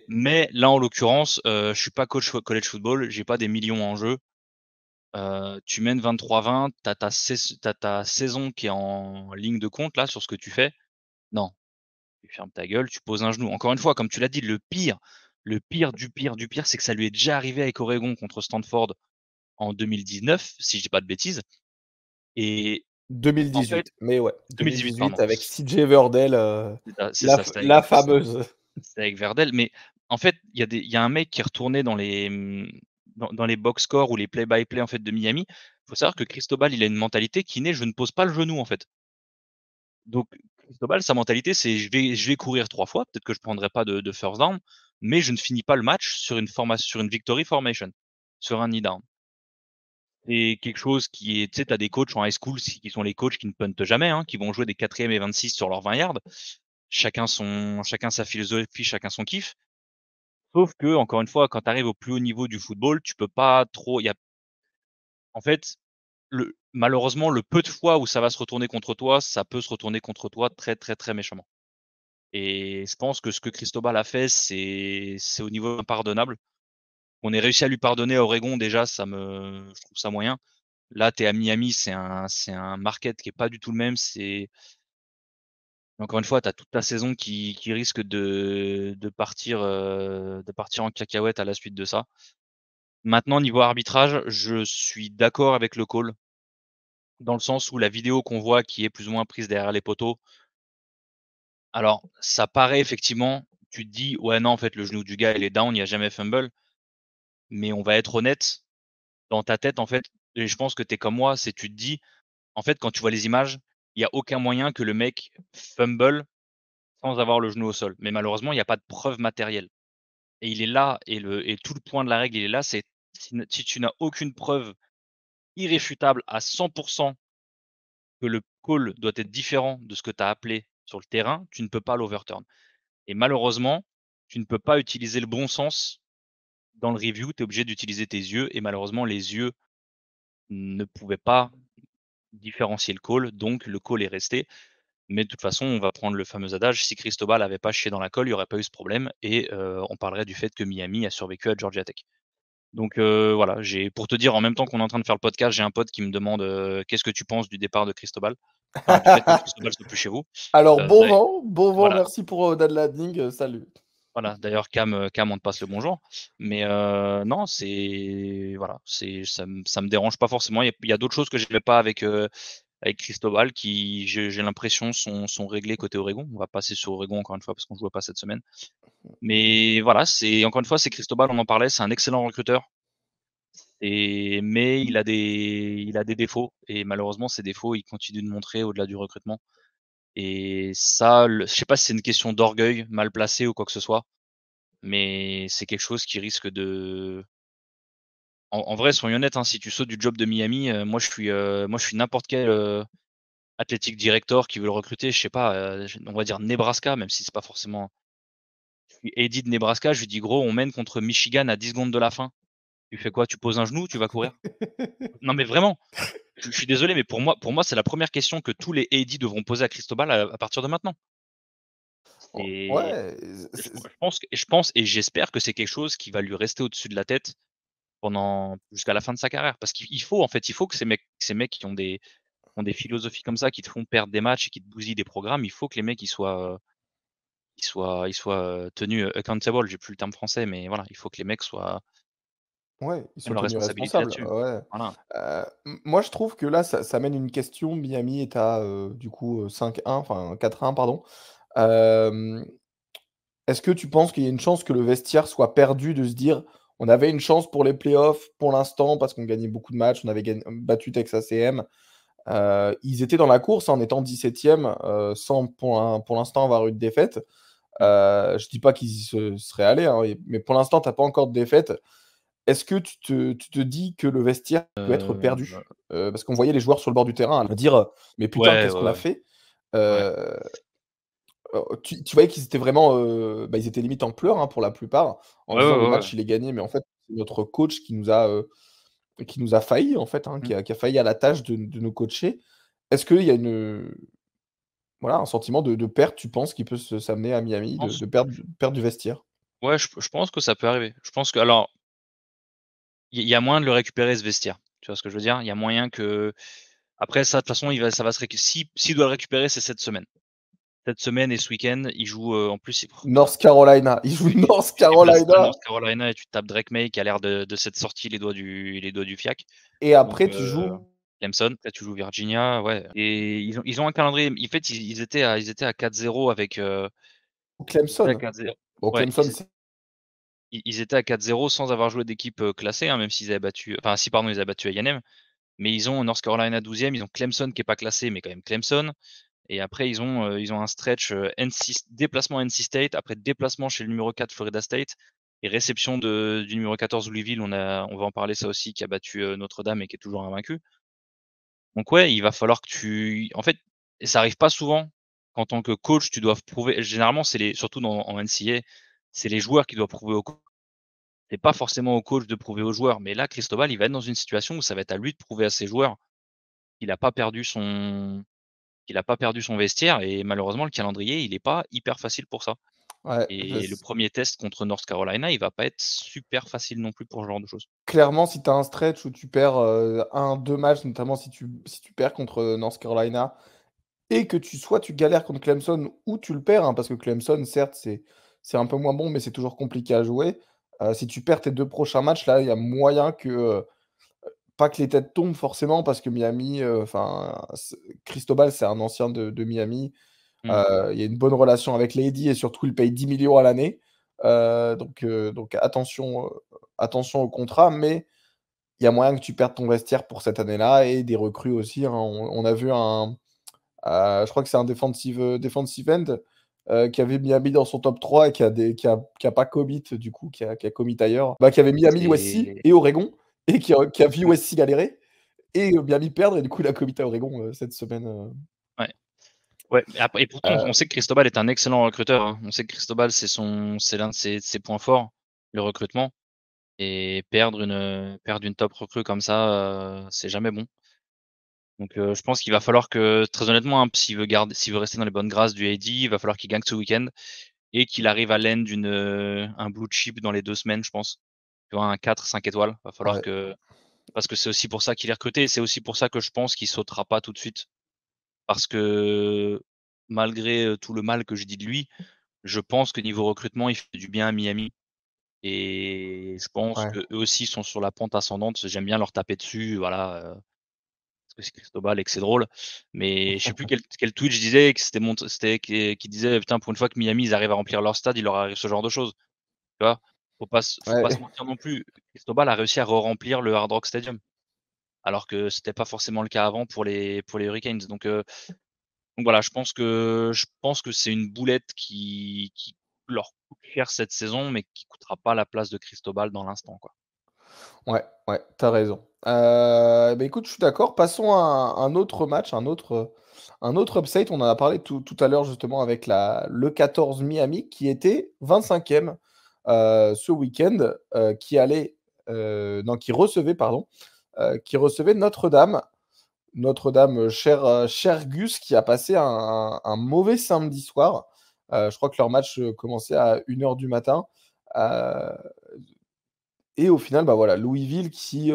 Mais là, en l'occurrence, je suis pas coach college football, j'ai pas des millions en jeu. Tu mènes 23-20, tu as ta saison qui est en ligne de compte là sur ce que tu fais. Non, tu fermes ta gueule, tu poses un genou. Encore une fois, comme tu l'as dit, le pire du pire du pire, c'est que ça lui est déjà arrivé avec Oregon contre Stanford en 2019, si je dis pas de bêtises. Et en fait 2018, mais ouais, 2018 pardon. 2018 avec CJ Verdell, C'est ça, la fameuse. c'était avec Verdell. Mais en fait, il y a un mec qui est retourné dans les, dans les box scores ou les play by play en fait de Miami. Faut savoir que Cristobal, il a une mentalité qui n'est: «Je ne pose pas le genou» en fait. Donc Cristobal, sa mentalité, c'est: «Je vais courir 3 fois, peut-être que je prendrai pas de first down, mais je ne finis pas le match sur une victory formation, sur un knee down». C'est quelque chose qui est, tu sais, tu as des coachs en high school qui sont les coachs qui ne puntent jamais, hein, qui vont jouer des 4e et 26 sur leurs 20 yards. Chacun sa philosophie, chacun son kiff. Sauf que, encore une fois, quand tu arrives au plus haut niveau du football, tu peux pas trop, en fait, malheureusement, le peu de fois où ça va se retourner contre toi, ça peut se retourner contre toi très, très, très méchamment. Et je pense que ce que Cristobal a fait, c'est au niveau impardonnable. On ait réussi à lui pardonner à Oregon, déjà, je trouve ça moyen. Là, tu es à Miami, c'est un market qui est pas du tout le même. Encore une fois, tu as toute ta saison qui risque de partir en cacahuète à la suite de ça. Maintenant, niveau arbitrage, je suis d'accord avec le call, dans le sens où la vidéo qu'on voit qui est plus ou moins prise derrière les poteaux, alors ça paraît effectivement, tu te dis: «Ouais, non, en fait, le genou du gars, il est down, il y a jamais fumble». Mais on va être honnête, dans ta tête, en fait, et je pense que tu es comme moi, c'est tu te dis, en fait, quand tu vois les images, il y a aucun moyen que le mec fumble sans avoir le genou au sol. Mais malheureusement, il y a pas de preuve matérielle. Et il est là, et tout le point de la règle, il est là, c'est si tu n'as aucune preuve irréfutable à 100 que le call doit être différent de ce que tu as appelé sur le terrain, tu ne peux pas l'overturn. Et malheureusement, tu ne peux pas utiliser le bon sens dans le review, tu es obligé d'utiliser tes yeux, et malheureusement, les yeux ne pouvaient pas différencier le call, donc le call est resté. Mais de toute façon, on va prendre le fameux adage: si Cristobal avait pas chié dans la colle, il y aurait pas eu ce problème, et on parlerait du fait que Miami a survécu à Georgia Tech. Donc voilà, pour te dire, en même temps qu'on est en train de faire le podcast, j'ai un pote qui me demande: «Qu'est-ce que tu penses du départ de Cristobal?» Enfin, du fait que Cristobal soit plus chez vous. Alors D'ail bon vent, Voilà, merci pour Dad Landing, salut. voilà. D'ailleurs Cam, on te passe le bonjour. Mais non, voilà, ça me dérange pas forcément. Il y a d'autres choses que j'aimais pas avec Cristobal qui, j'ai l'impression, sont réglées côté Oregon. On va passer sur Oregon encore une fois parce qu'on jouait pas cette semaine. Mais voilà, c'est encore une fois, c'est Cristobal, on en parlait, c'est un excellent recruteur. Mais il a des défauts et malheureusement ces défauts, il continue de montrer au-delà du recrutement. Et ça, je sais pas si c'est une question d'orgueil mal placé ou quoi que ce soit, mais c'est quelque chose qui risque de. En vrai, soyons honnêtes, hein, si tu sautes du job de Miami, moi je suis n'importe quel athletic director qui veut le recruter. Je sais pas, on va dire Nebraska, même si c'est pas forcément. Je suis AD de Nebraska, je lui dis gros, on mène contre Michigan à 10 secondes de la fin. Tu fais quoi? Tu poses un genou? Tu vas courir? Non mais vraiment. Je suis désolé, mais pour moi, c'est la première question que tous les AD devront poser à Cristobal à partir de maintenant. Et Ouais, je pense et j'espère que c'est quelque chose qui va lui rester au-dessus de la tête pendant jusqu'à la fin de sa carrière. Parce qu'il faut en fait, il faut que ces mecs qui ont des philosophies comme ça, qui te font perdre des matchs et qui te bousillent des programmes, il faut que les mecs ils soient tenus accountable. J'ai plus le terme français, mais voilà, il faut que les mecs ouais, ils prennent soient leurs tenus responsabilités responsables. là-dessus. Ouais. Voilà. Moi, je trouve que là, ça mène une question. Miami est à du coup 5-1, enfin 4-1, pardon. Euh, Est-ce que tu penses qu'il y a une chance que le vestiaire soit perdu de se dire on avait une chance pour les playoffs pour l'instant parce qu'on gagnait beaucoup de matchs, on avait battu Texas A&M. Ils étaient dans la course en étant 17e sans pour l'instant avoir eu de défaite. Mmh. Je dis pas qu'ils y seraient allés, hein, mais pour l'instant, tu n'as pas encore de défaite. Est-ce que tu te dis que le vestiaire peut être perdu? Parce qu'on voyait les joueurs sur le bord du terrain à dire mais putain, Ouais, qu'est-ce ouais, qu'on a ouais. fait? Ouais. Euh, tu voyais qu'ils étaient vraiment, ils étaient limite en pleurs, hein, pour la plupart, en Ouais, se disant: «Le ouais, ouais, match, il est gagné», mais en fait, c'est notre coach qui nous a failli, en fait, hein, mmh. qui a failli à la tâche de nous coacher. Est-ce qu'il y a voilà, un sentiment de perte, tu penses, qui peut s'amener à Je Miami, de pense de perdre du vestiaire? Ouais, je pense que ça peut arriver. Je pense que alors, il y a moyen de le récupérer ce vestiaire. Tu vois ce que je veux dire? Il y a moyen que après ça, de toute façon, ça va se récu s'il doit le récupérer, c'est cette semaine. Cette semaine et ce week-end, il joue, en plus, putain, North Carolina, il joue North tu déplaces à Carolina North Carolina et tu tapes Drake May qui a l'air de s'être sorti les doigts du fiac. et Donc, après tu joues Clemson, là tu joues Virginia, ouais et ils ont un calendrier en fait, ils étaient à 4-0 avec, ils étaient à Clemson. 4-0 Bon, ouais, Clemson, c'est ils étaient à 4-0 sans avoir joué d'équipe, classée, hein, même s'ils avaient battu enfin si pardon, ils avaient battu A&M, mais ils ont North Carolina 12e, ils ont Clemson qui est pas classé, mais quand même Clemson et après ils ont un stretch, déplacement NC State, après déplacement chez le numéro 4 Florida State et réception du numéro 14 Louisville, on va en parler ça aussi, qui a battu, Notre-Dame et qui est toujours invaincu. Donc ouais, il va falloir que en fait et ça arrive pas souvent qu'en tant que coach, tu doives prouver généralement, surtout en NCAA, c'est les joueurs qui doivent prouver au coach. C'est pas forcément au coach de prouver aux joueurs, mais là, Cristobal, il va être dans une situation où ça va être à lui de prouver à ses joueurs qu'il a pas perdu son vestiaire et malheureusement, le calendrier, il est pas hyper facile pour ça ouais, et le premier test contre North Carolina, il va pas être super facile non plus pour ce genre de choses. clairement, si tu as un stretch où tu perds, 1-2 matchs, notamment si tu perds contre, North Carolina et que soit tu galères contre Clemson ou tu le perds, hein, parce que Clemson, certes, c'est un peu moins bon, mais c'est toujours compliqué à jouer. Si tu perds tes 2 prochains matchs, là, il y a moyen que, pas que les têtes tombent forcément parce que Miami, enfin, Cristobal, c'est un ancien de Miami. Mmh. Il y a une bonne relation avec Lady et surtout, il paye 10 millions à l'année. Donc attention au contrat, mais il y a moyen que tu perdes ton vestiaire pour cette année-là et des recrues aussi, hein. On a vu je crois que c'est un defensive end, qui avait Miami dans son top 3 et qui a pas commit du coup, qui a commit ailleurs. Bah, qui avait Miami, USC C'est et Oregon et qui a vu USC galérer et Miami perdre et du coup il a commit à Oregon, cette semaine, ouais. Ouais, et pourtant, on sait que Cristobal est un excellent recruteur, hein. On sait que Cristobal, c'est l'un de ses points forts, le recrutement. Et perdre une top recrue comme ça, c'est jamais bon. Donc, je pense qu'il va falloir que, très honnêtement, hein, s'il veut rester dans les bonnes grâces du AD, il va falloir qu'il gagne ce week-end et qu'il arrive à land un blue chip dans les 2 semaines, je pense. Tu vois, un 4-5 étoiles. Va falloir ouais, que parce que c'est aussi pour ça qu'il est recruté. C'est aussi pour ça que je pense qu'il sautera pas tout de suite. Parce que malgré, tout le mal que je dis de lui, je pense que niveau recrutement, il fait du bien à Miami et je pense ouais. qu'eux aussi sont sur la pente ascendante. J'aime bien leur taper dessus, voilà, parce que c'est Cristobal et que c'est drôle. Mais je sais plus quel tweet je disais, que c'était qui disait putain, pour une fois que Miami ils arrivent à remplir leur stade, il leur arrive ce genre de choses. Tu vois, faut pas se Ouais. mentir non plus. Cristobal a réussi à re-remplir le Hard Rock Stadium, alors que c'était pas forcément le cas avant pour les Hurricanes. Donc voilà, je pense que c'est une boulette qui leur coûte cher cette saison, mais qui coûtera pas la place de Cristobal dans l'instant, quoi. Ouais, ouais, t'as raison. Bah, écoute, je suis d'accord. Passons à un autre match, un autre upset. On en a parlé tout à l'heure justement avec le 14 Miami qui était 25e ce week-end, non, qui recevait Notre-Dame. Notre-Dame, cher Gus, qui a passé un mauvais samedi soir. Je crois que leur match commençait à 1 h du matin. Euh, et au final, bah voilà, Louisville qui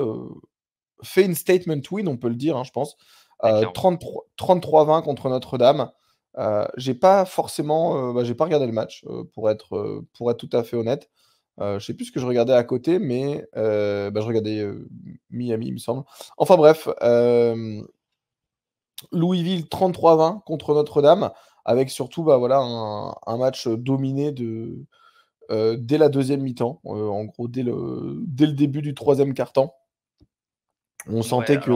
fait une statement win, on peut le dire, hein, je pense. Ouais, clairement. 33-20 contre Notre-Dame. J'ai pas forcément, j'ai pas regardé le match, pour être tout à fait honnête. Je sais plus ce que je regardais à côté, mais je regardais Miami, il me semble. Enfin bref, Louisville 33-20 contre Notre-Dame, avec surtout bah, voilà, un match dominé dès la deuxième mi-temps, en gros dès le début du troisième quart-temps. On Ouais, sentait que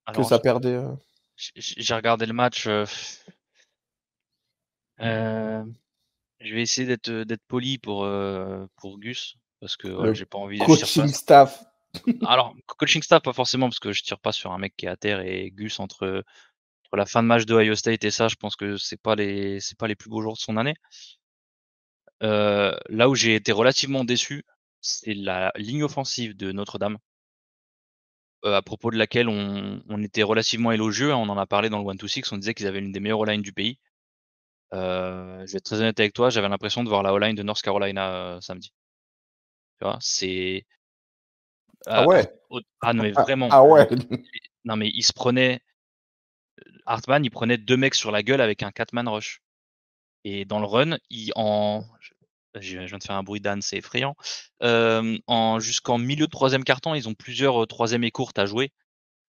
alors ça perdait. j'ai regardé le match. Euh, je vais essayer d'être poli pour Gus, parce que voilà, Le j'ai pas envie, je tire pas. coaching staff. Alors, coaching staff, pas forcément, parce que je tire pas sur un mec qui est à terre, et Gus entre la fin de match de Ohio State et ça, je pense que c'est pas les plus beaux jours de son année. Là où j'ai été relativement déçu, c'est la ligne offensive de Notre-Dame, à propos de laquelle on était relativement élogieux, hein. On en a parlé dans le 1-2-6, on disait qu'ils avaient l'une des meilleures O-line du pays. Je vais être très honnête avec toi, j'avais l'impression de voir la O-line de North Carolina, samedi. Tu vois? C'est Ah ouais. non mais Ah, vraiment, ah ouais. non mais Hartman, il prenait 2 mecs sur la gueule avec un 4 man rush, et dans le run, je viens de faire un bruit d'âne, c'est effrayant. En jusqu'en milieu de troisième quart-temps, ils ont plusieurs, 3e et courtes à jouer.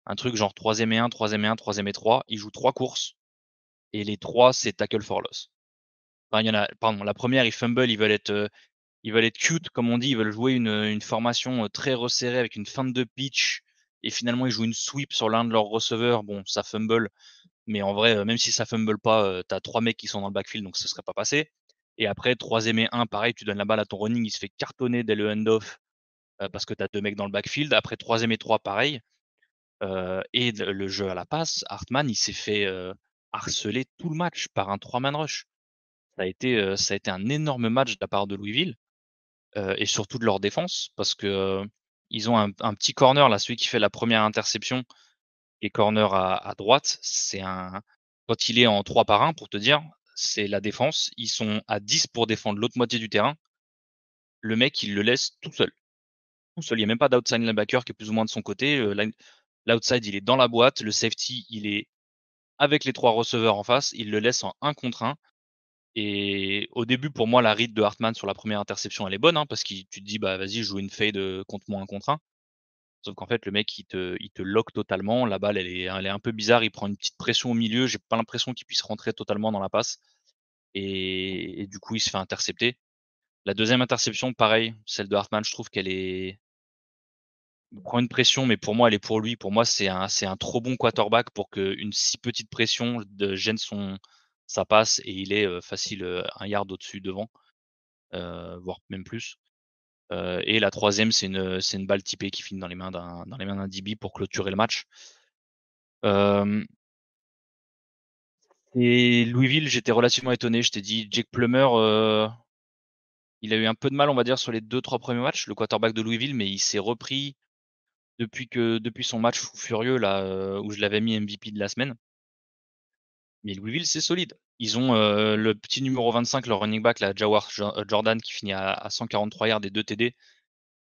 Un truc genre 3e et 1, 3e et 1, 3e et 3. Ils jouent 3 courses et les 3 c'est tackle for loss. Enfin, il y en a pardon, la première ils fumble, ils veulent être cute comme on dit, ils veulent jouer une formation, très resserrée avec une feinte de pitch, et finalement ils jouent une sweep sur l'un de leurs receveurs. Bon, ça fumble, mais en vrai, même si ça fumble pas, tu as 3 mecs qui sont dans le backfield, donc ce serait pas passé. Et après 3e et 1, pareil, tu donnes la balle à ton running, il se fait cartonner dès le hand-off, parce que tu as 2 mecs dans le backfield. Après 3e et 3, pareil, et le jeu à la passe, Hartman, il s'est fait, harceler tout le match par un 3 man rush. Ça a été un énorme match de la part de Louisville, et surtout de leur défense, parce que, ils ont un petit corner là, celui qui fait la première interception, et corner à droite, quand il est en 3 par 1 pour te dire, c'est la défense, ils sont à 10 pour défendre l'autre moitié du terrain. Le mec, il le laisse tout seul. Tout seul, il y a même pas d'outside linebacker qui est plus ou moins de son côté, l'outside, il est dans la boîte, le safety, il est avec les 3 receveurs en face, il le laisse en 1 contre 1. Et au début, pour moi, la read de Hartman sur la première interception, elle est bonne, hein, parce que tu te dis: «Bah, vas-y, je joue une fade, contre moi 1 contre 1». Sauf qu'en fait, le mec, il te lock totalement. La balle, elle est un peu bizarre. Il prend une petite pression au milieu. J'ai pas l'impression qu'il puisse rentrer totalement dans la passe. Et du coup, il se fait intercepter. La deuxième interception, pareil, celle de Hartman, je trouve il prend une pression, mais pour moi, elle est pour lui. Pour moi, c'est un trop bon quarterback pour qu'une si petite pression gêne sa passe, et il est, facile, 1 yard au-dessus devant, voire même plus. Et la troisième, c'est une balle tipée qui finit dans les mains d'un DB pour clôturer le match. Hem Et Louisville, j'étais relativement étonné. Je t'ai dit, Jake Plummer, il a eu un peu de mal, on va dire, sur les 2-3 premiers matchs, le quarterback de Louisville, mais il s'est repris depuis son match fou furieux là, où je l'avais mis MVP de la semaine. Mais Louisville, c'est solide. Ils ont, le petit numéro 25, le running back là, Jawhar Jordan, qui finit à 143 yards et 2 TD,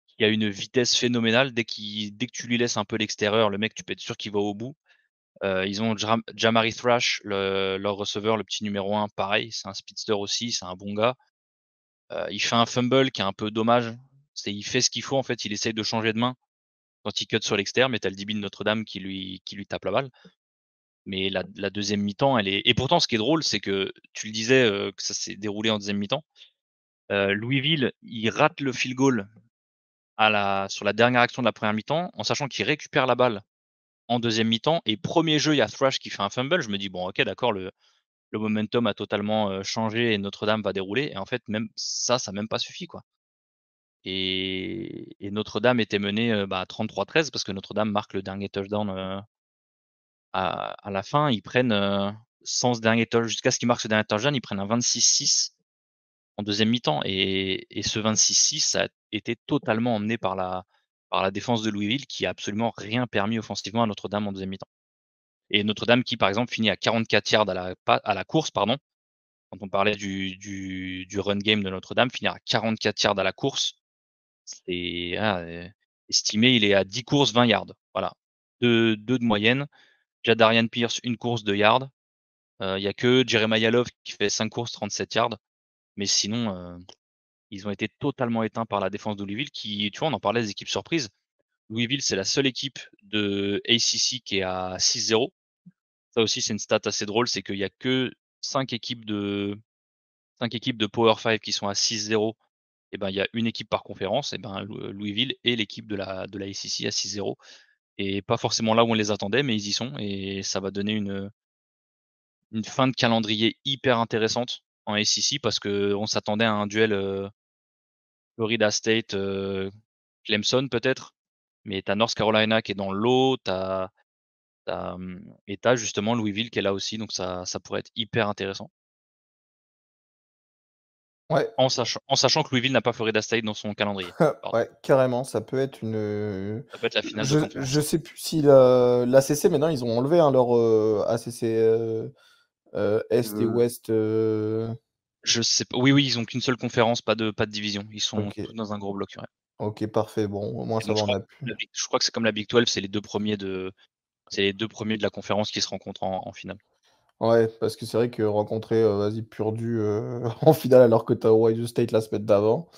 qui a une vitesse phénoménale. Dès que tu lui laisses un peu l'extérieur, le mec, tu peux être sûr qu'il va au bout. Ils ont Jamari Thrash, leur receveur, le petit numéro 1, pareil, c'est un speedster aussi, c'est un bon gars. Il fait un fumble qui est un peu dommage. Il fait ce qu'il faut en fait, il essaye de changer de main. quand il cut sur l'externe, mais t'as le DB de Notre-Dame qui lui tape la balle. Mais la deuxième mi-temps, elle est. Et pourtant, ce qui est drôle, c'est que tu le disais que ça s'est déroulé en deuxième mi-temps. Louisville, il rate le field goal sur la dernière action de la première mi-temps, en sachant qu'il récupère la balle en deuxième mi-temps. Et premier jeu, il y a Thrash qui fait un fumble. Je me dis, bon, ok, d'accord, le momentum a totalement changé et Notre-Dame va dérouler. Et en fait, même ça n'a même pas suffi, quoi. Et Notre-Dame était menée 33-13 parce que Notre-Dame marque le dernier touchdown à la fin. Ils prennent, sans ce dernier touchdown, jusqu'à ce qu'ils marquent ce dernier touchdown, ils prennent un 26-6 en deuxième mi-temps. Et ce 26-6, ça a été totalement emmené par la défense de Louisville qui a absolument rien permis offensivement à Notre-Dame en deuxième mi-temps. Et Notre-Dame qui, par exemple, finit à 44 yards à la course, pardon. Quand on parlait du run game de Notre-Dame, finir à 44 yards à la course, c'est estimé, il est à 10 courses, 20 yards. Voilà. 2 de moyenne. Jadarian Pierce, une course, 2 yards. Il y a que Jeremiah Love qui fait 5 courses, 37 yards. Mais sinon, ils ont été totalement éteints par la défense de Louisville qui, tu vois, on en parlait des équipes surprises. Louisville, c'est la seule équipe de ACC qui est à 6-0. Ça aussi, c'est une stat assez drôle, c'est qu'il y a que 5 équipes de Power 5 qui sont à 6-0. Et ben, il y a une équipe par conférence, et ben, Louisville et l'équipe de la ACC à 6-0. Et pas forcément là où on les attendait, mais ils y sont. Et ça va donner une fin de calendrier hyper intéressante en ACC parce qu'on s'attendait à un duel Florida State, Clemson peut-être. Mais t'as North Carolina qui est dans l'eau, et t'as justement Louisville qui est là aussi, donc ça pourrait être hyper intéressant. Ouais. En sachant que Louisville n'a pas Florida State dans son calendrier. Ouais, carrément, ça peut être une. Ça peut être la finale de Je, conférence. je sais plus si l'ACC, maintenant, ils ont enlevé leur ACC Est et Euh, Ouest. Je sais pas. Oui, ils ont qu'une seule conférence, pas de division. Ils sont Ok, tous dans un gros bloc. Ouais. ok, parfait. Bon, au moins Et ça donc va, on a pu. je crois que c'est comme la Big 12, c'est les deux premiers de la conférence qui se rencontrent en finale. Ouais, parce que c'est vrai que rencontrer, vas-y, Purdue en finale alors que tu as Ohio State la semaine d'avant,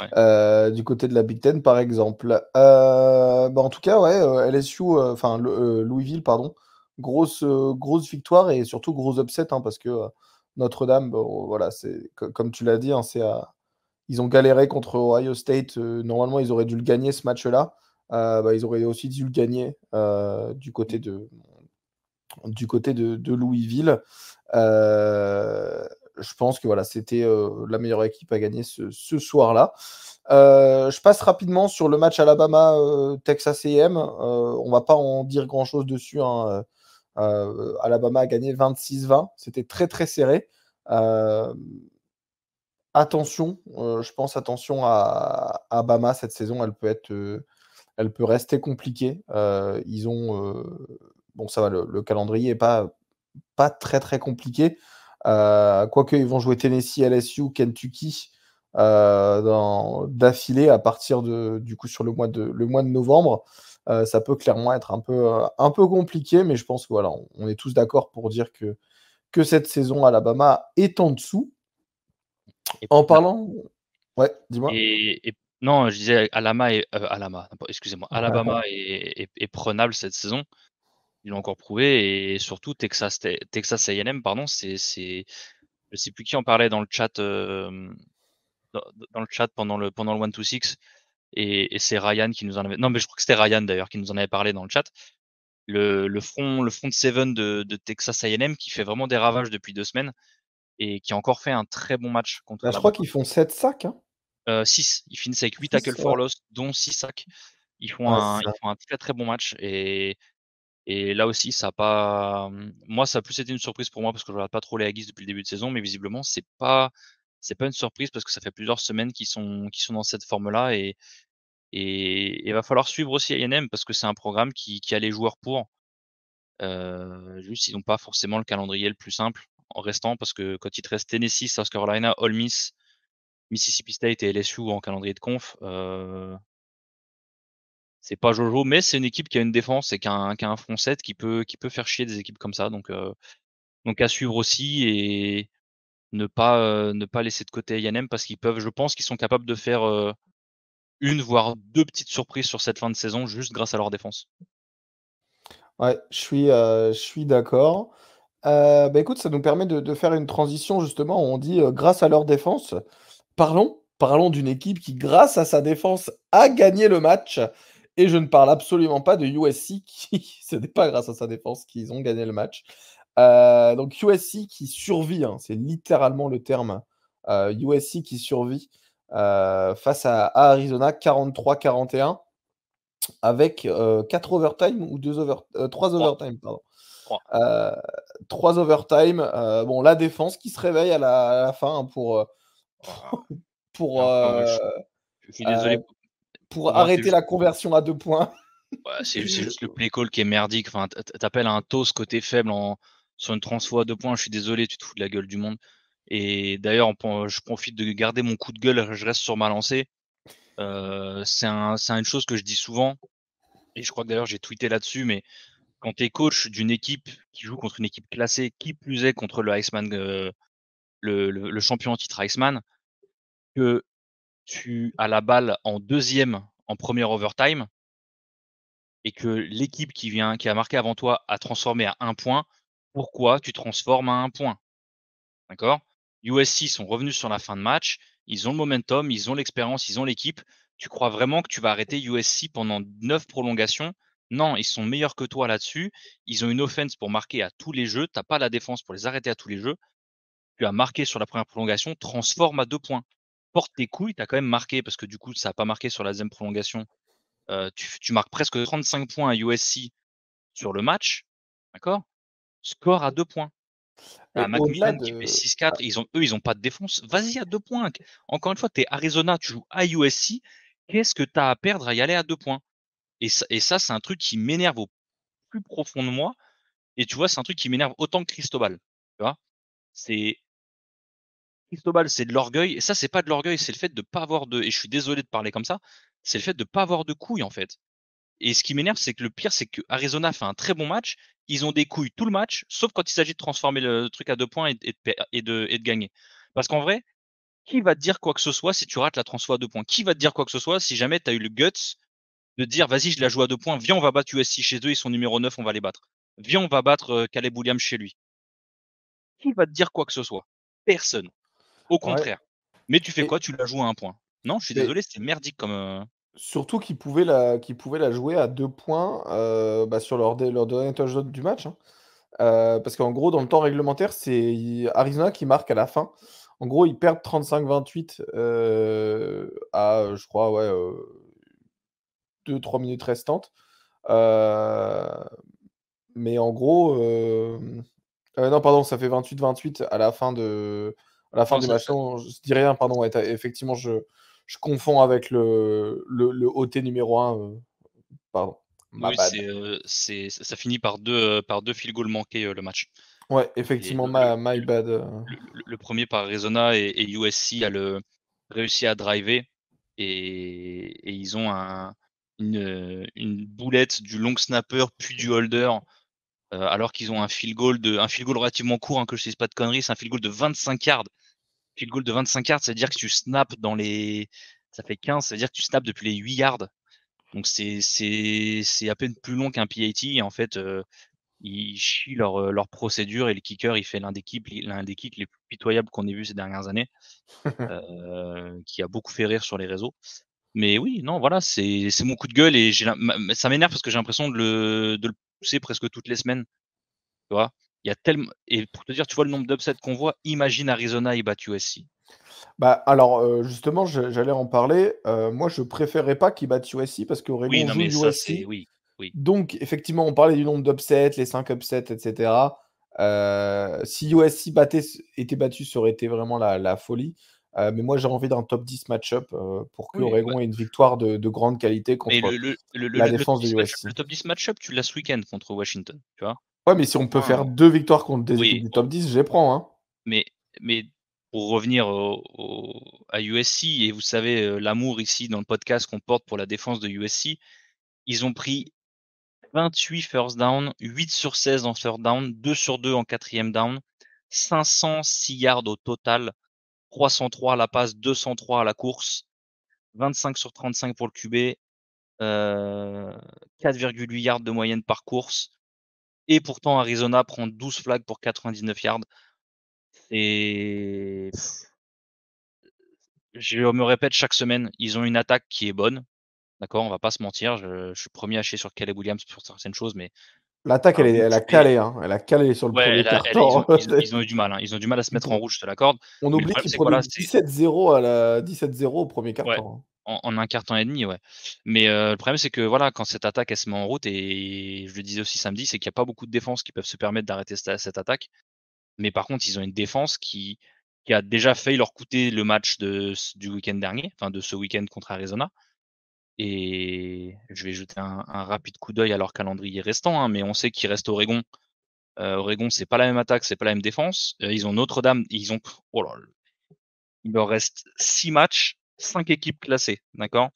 Ouais. du côté de la Big Ten par exemple. En tout cas, ouais, LSU, enfin Louisville, pardon, grosse victoire et surtout gros upset hein, parce que Notre-Dame, bon, voilà, c'est comme tu l'as dit, hein, ils ont galéré contre Ohio State. Normalement, ils auraient dû le gagner ce match-là. Ils auraient aussi dû le gagner du côté de Louisville. Je pense que voilà, c'était la meilleure équipe à gagner ce soir-là. Je passe rapidement sur le match Alabama-Texas A&M. On va pas en dire grand-chose dessus. Hein. Alabama a gagné 26-20. C'était très très serré. Attention, je pense attention à Bama cette saison. Elle peut rester compliquée. Ils ont bon, ça va, le calendrier n'est pas très très compliqué. Quoique, ils vont jouer Tennessee, LSU, Kentucky d'affilée à partir du coup sur le mois de novembre. Ça peut clairement être un peu compliqué, mais je pense que voilà, on est tous d'accord pour dire que cette saison Alabama est en dessous. Et, En parlant, ouais, dis-moi. non, je disais excusez-moi, Alabama est prenable cette saison. Ils l'ont encore prouvé et surtout Texas A&M, pardon, je sais plus qui en parlait dans le chat, dans le chat pendant le 1-2-6 et c'est Ryan qui nous en avait. Non, mais je crois que c'était Ryan d'ailleurs qui nous en avait parlé dans le chat. Le front seven de Texas A&M qui fait vraiment des ravages depuis 2 semaines et qui a encore fait un très bon match contre Je crois Alabama. qu'ils font 7 sacs. Hein. 6, ils finissent avec 8 6, tackles ouais. for loss, dont 6 sacs. Ils font Ouais, un, c'est ils ça. font un très très bon match et là aussi ça a pas. Moi, ça a plus été une surprise pour moi parce que je regarde pas trop les Aggies depuis le début de saison, mais visiblement c'est pas une surprise parce que ça fait plusieurs semaines qu'ils sont dans cette forme-là et il va falloir suivre aussi A&M parce que c'est un programme qui a les joueurs pour. Juste ils n'ont pas forcément le calendrier le plus simple en restant parce que quand il te reste Tennessee, South Carolina, Ole Miss, Mississippi State et LSU en calendrier de conf, c'est pas Jojo, mais c'est une équipe qui a une défense et qui a un front 7 qui peut faire chier des équipes comme ça. Donc à suivre aussi et ne pas laisser de côté A&M parce je pense qu'ils sont capables de faire une voire deux petites surprises sur cette fin de saison juste grâce à leur défense. Ouais, je suis d'accord. Bah, écoute, ça nous permet de faire une transition justement où on dit, grâce à leur défense. Parlons d'une équipe qui, grâce à sa défense, a gagné le match et je ne parle absolument pas de USC qui ce n'est pas grâce à sa défense qu'ils ont gagné le match. Donc USC qui survit, hein, c'est littéralement le terme, USC qui survit, face à Arizona 43-41 avec, 4 overtime ou 3 3. overtime, pardon. 3. 3 overtime, bon la défense qui se réveille à la fin, hein, pour, Encore, je suis désolé pour pour moi, arrêter la conversion à 2 points. c'est juste le play call qui est merdique. Enfin, t'appelles un toss côté faible sur une transfo à 2 points. Je suis désolé, tu te fous de la gueule du monde. Et d'ailleurs, je profite de garder mon coup de gueule. Je reste sur ma lancée. C'est une chose que je dis souvent. Et je crois que d'ailleurs j'ai tweeté là-dessus. Mais quand tu es coach d'une équipe qui joue contre une équipe classée, qui plus est contre le Iceman, le champion en titre Iceman, que tu as la balle en deuxième en premier overtime et que l'équipe qui a marqué avant toi a transformé à 1 point, pourquoi tu transformes à 1 point? D'accord? USC sont revenus sur la fin de match, ils ont le momentum, ils ont l'expérience, ils ont l'équipe. Tu crois vraiment que tu vas arrêter USC pendant 9 prolongations? Non, ils sont meilleurs que toi là-dessus. Ils ont une offense pour marquer à tous les jeux. Tu as pas la défense pour les arrêter à tous les jeux. Tu as marqué sur la première prolongation, transforme à 2 points. Porte tes couilles, tu as quand même marqué parce que du coup, ça a pas marqué sur la deuxième prolongation. Tu marques presque 35 points à USC sur le match, d'accord? Score à 2 points. Tu Mais au-delà McMillan qui fait de 6-4, ils ont pas de défense. Vas-y à 2 points. Encore une fois, tu es Arizona, tu joues à USC. Qu'est-ce que tu as à perdre à y aller à 2 points? Et ça, c'est un truc qui m'énerve au plus profond de moi. Et tu vois, c'est un truc qui m'énerve autant que Cristobal. Tu vois? C'est Cristobal, c'est de l'orgueil. Et ça, c'est pas de l'orgueil, c'est le fait de pas avoir et je suis désolé de parler comme ça, c'est le fait de pas avoir de couilles, en fait. Et ce qui m'énerve, c'est que le pire, c'est que Arizona fait un très bon match. Ils ont des couilles tout le match, sauf quand il s'agit de transformer le truc à 2 points et de gagner. Parce qu'en vrai, qui va te dire quoi que ce soit si tu rates la transfo à 2 points? Qui va te dire quoi que ce soit si jamais tu as eu le guts de dire vas-y, je la joue à 2 points, viens, on va battre USC chez eux, ils sont numéro 9, on va les battre. Viens, on va battre Caleb Williams chez lui. Qui va te dire quoi que ce soit? Personne. Au ouais, contraire. Mais tu fais et quoi? Tu la joues à 1 point. Non, je suis mais désolé, c'était merdique comme. surtout qu'ils pouvaient la jouer à 2 points, bah, sur leur dernier touchdown du match, hein. Parce qu'en gros, dans le temps réglementaire, c'est Arizona qui marque à la fin. En gros, ils perdent 35-28, je crois, ouais, 2-3 minutes restantes. Heu, mais en gros, non, pardon, ça fait 28-28 à la fin Non, du ça, match. Non, je dis rien, pardon, ouais, effectivement, je confonds avec le OT numéro 1, pardon, ma oui, bad. ça finit par deux field goals manqués, le match. Ouais, Et effectivement, my bad, le premier par Arizona et USC réussi à driver et ils ont une boulette du long snapper puis du holder, alors qu'ils ont un field goal relativement court, hein, que je ne dise pas de conneries, c'est un field goal de 25 yards. Field goal de 25 yards, ça veut dire que tu snaps ça fait 15, ça veut dire que tu snaps depuis les 8 yards. Donc c'est à peine plus long qu'un PAT et en fait, ils chient leur procédure et le kicker, il fait l'un des kicks les plus pitoyables qu'on ait vu ces dernières années, qui a beaucoup fait rire sur les réseaux. Mais oui, non, voilà, c'est mon coup de gueule et ça m'énerve parce que j'ai l'impression de le pousser presque toutes les semaines, tu vois. Il y a tellement et pour te dire, tu vois le nombre d'upsets qu'on voit, imagine Arizona et bat USC. Bah, alors, justement, j'allais en parler. Moi, je préférerais pas qu'ils battent USC parce Oui, qu'Oregon non, joue mais ça, c'est USC. oui, oui. Donc effectivement, on parlait du nombre d'upsets, les 5 upsets et cetera. Si USC était battu, ça aurait été vraiment la folie. Mais moi, j'ai envie d'un top 10 match-up, pour que Oui, bah, Oregon ait une victoire de grande qualité mais contre la le défense top de 10 match USC. le top 10 match-up, tu l'as ce week-end contre Washington, tu vois? Ouais, mais si on peut Point, faire 2 victoires contre des équipes oui, du top 10, je les prends, hein. mais mais pour revenir à USC et vous savez, l'amour ici dans le podcast qu'on porte pour la défense de USC, ils ont pris 28 first down, 8 sur 16 en third down, 2 sur 2 en quatrième down, 506 yards au total, 303 à la passe, 203 à la course. 25 sur 35 pour le QB, 4,8 yards de moyenne par course. Et pourtant, Arizona prend 12 flags pour 99 yards. Et je me répète chaque semaine, ils ont une attaque qui est bonne. D'accord, on va pas se mentir. Je suis premier à chier sur Caleb Williams pour certaines choses, mais L'attaque, un bon elle a QB. calé, hein. Elle a calé sur le Ouais, premier ils quart-temps. ont, ils ont eu du mal. Hein. Ils ont du mal à se mettre en rouge, je te l'accorde. On Mais le oublie problème, qu'ils c'est que prenaient voilà, c'est 17-0 à la 17-0 au premier ouais, quart-temps, hein. en un quart temps et demi, ouais. Mais le problème, c'est que voilà, quand cette attaque elle se met en route, et je le disais aussi samedi, c'est qu'il n'y a pas beaucoup de défenses qui peuvent se permettre d'arrêter cette attaque. Mais par contre, ils ont une défense qui a déjà failli leur coûter le match du week-end dernier, enfin de ce week-end contre Arizona. Et je vais jeter un rapide coup d'œil à leur calendrier restant, hein, mais on sait qu'il reste Oregon. Oregon, c'est pas la même attaque, c'est pas la même défense. Ils ont Notre-Dame, oh là, il leur reste 6 matchs, 5 équipes classées, d'accord?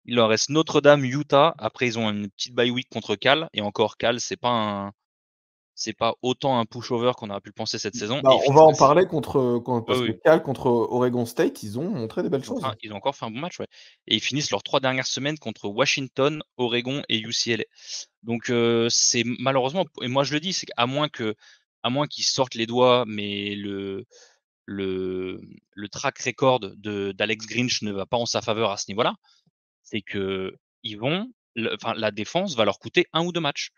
Il leur reste Notre-Dame, Utah. Après, ils ont une petite bye week contre Cal. Et encore, Cal, c'est pas autant un pushover qu'on aurait pu le penser cette saison. Bah, Et ils on va finissent en la saison. parler Oui, parce que oui. Cal contre Oregon State, ils ont montré des belles choses. Ils ont encore fait un bon match, ouais. Et ils finissent leurs 3 dernières semaines contre Washington, Oregon et UCLA. Donc, c'est malheureusement, et moi je le dis, c'est à moins qu'ils sortent les doigts, mais le, le track record d'Alex Grinch ne va pas en sa faveur à ce niveau-là. C'est que la défense va leur coûter 1 ou 2 matchs.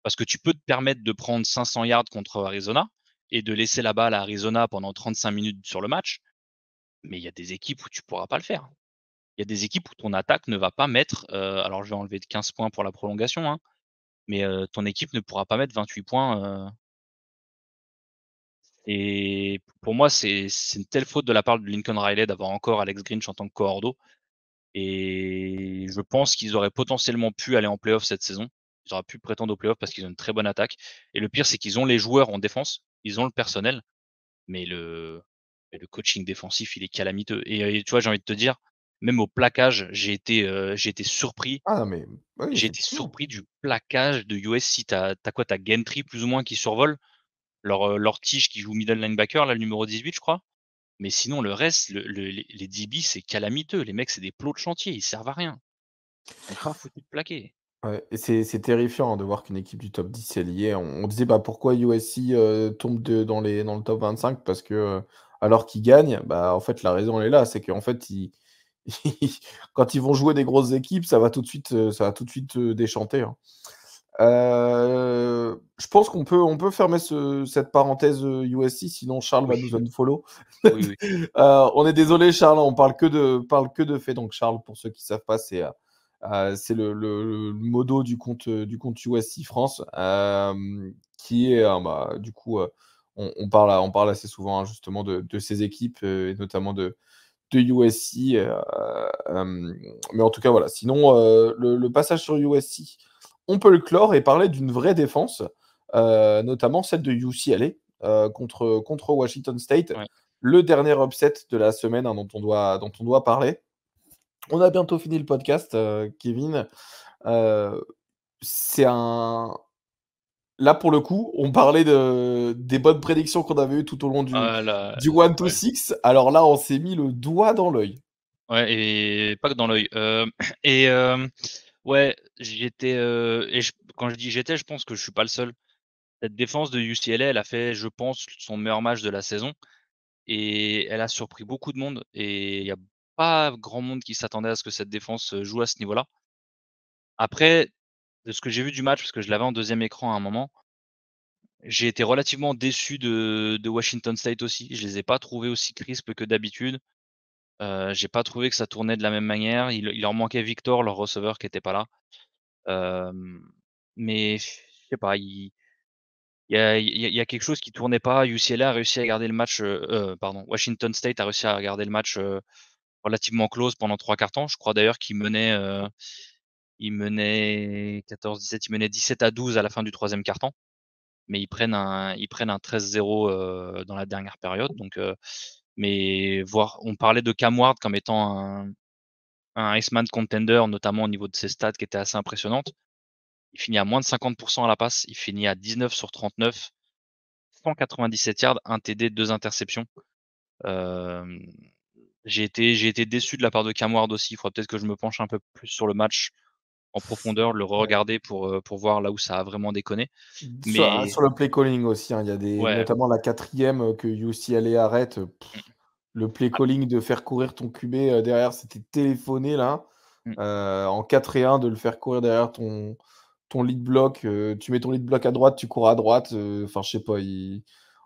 Parce que tu peux te permettre de prendre 500 yards contre Arizona et de laisser la balle à Arizona pendant 35 minutes sur le match. Mais il y a des équipes où tu pourras pas le faire. Il y a des équipes où ton attaque ne va pas mettre, alors je vais enlever 15 points pour la prolongation, hein, mais ton équipe ne pourra pas mettre 28 points. Et pour moi, c'est une telle faute de la part de Lincoln Riley d'avoir encore Alex Grinch en tant que coordo. Et je pense qu'ils auraient potentiellement pu aller en playoff cette saison. Ils auraient pu prétendre au playoff parce qu'ils ont une très bonne attaque. Et le pire, c'est qu'ils ont les joueurs en défense, ils ont le personnel, mais le coaching défensif, il est calamiteux. Et tu vois, j'ai envie de te dire, même au plaquage, j'ai été surpris. Ah non, mais oui, J'ai été effectivement. surpris du plaquage de USC. T'as quoi? T'as Gentry plus ou moins qui survole, leur tige qui joue middle linebacker, là, le numéro 18, je crois. Mais sinon, le reste, les DB, c'est calamiteux. Les mecs, c'est des plots de chantier, ils servent à rien. Ils sont pas foutus de plaquer. Ouais, et c'est terrifiant, hein, de voir qu'une équipe du top 10 est liée. On disait, bah, pourquoi USC, tombe dans le top 25 parce que, alors qu'ils gagnent, bah, en fait, la raison elle est là, c'est qu'en fait, ils quand ils vont jouer des grosses équipes, ça va tout de suite, déchanter, hein. Je pense on peut fermer cette parenthèse, USC, sinon Charles va Oui, nous unfollow. oui, oui. On est désolé Charles, on parle que de faits. Donc Charles, pour ceux qui savent pas, c'est le modo du compte USC France, qui est, bah, du coup, on parle assez souvent, hein, justement de ces équipes, et notamment de USC, mais en tout cas, voilà. Sinon, le passage sur USC, on peut le clore et parler d'une vraie défense, notamment celle de UCLA, contre Washington State. Ouais. Le dernier upset de la semaine, hein, dont on doit parler. On a bientôt fini le podcast, Kevin. C'est un Là, pour le coup, on parlait des bonnes prédictions qu'on avait eues tout au long Ah là, du 1 to ouais. 6. Alors là, on s'est mis le doigt dans l'œil. Ouais, et pas que dans l'œil. Et ouais, quand je dis j'étais, je pense que je suis pas le seul. Cette défense de UCLA, elle a fait, je pense, son meilleur match de la saison. Et elle a surpris beaucoup de monde. Et il y a pas grand monde qui s'attendait à ce que cette défense joue à ce niveau-là. Après, de ce que j'ai vu du match, parce que je l'avais en deuxième écran à un moment, j'ai été relativement déçu de Washington State aussi. Je les ai pas trouvés aussi crispes que d'habitude. J'ai pas trouvé que ça tournait de la même manière. Il leur manquait Victor, leur receveur qui était pas là. Mais je sais pas, il y a quelque chose qui tournait pas. UCLA a réussi à garder le match, pardon, Washington State a réussi à garder le match, relativement close pendant 3 quarts temps. Je crois d'ailleurs qu'ils menaient 14-17, ils menaient 17-12 à la fin du 3e quart temps. Mais ils prennent un 13-0 dans la dernière période. Donc, mais on parlait de Cam Ward comme étant un Iceman contender, notamment au niveau de ses stats qui étaient assez impressionnantes. Il finit à moins de 50% à la passe. Il finit à 19 sur 39, 197 yards, 1 TD, 2 interceptions. j'ai été déçu de la part de Cam Ward aussi. Il faudra peut-être que je me penche un peu plus sur le match en profondeur, le Ouais. re-regarder pour voir là où ça a vraiment déconné. Sur, Mais sur le play calling aussi, hein, il y a ouais, notamment la quatrième que UCLA arrête. mmh, Le play ah, calling de faire courir ton QB derrière, c'était téléphoné là. mmh, En 4 et 1, de le faire courir derrière ton lead block. Tu mets ton lead block à droite, tu cours à droite. Enfin, je sais pas.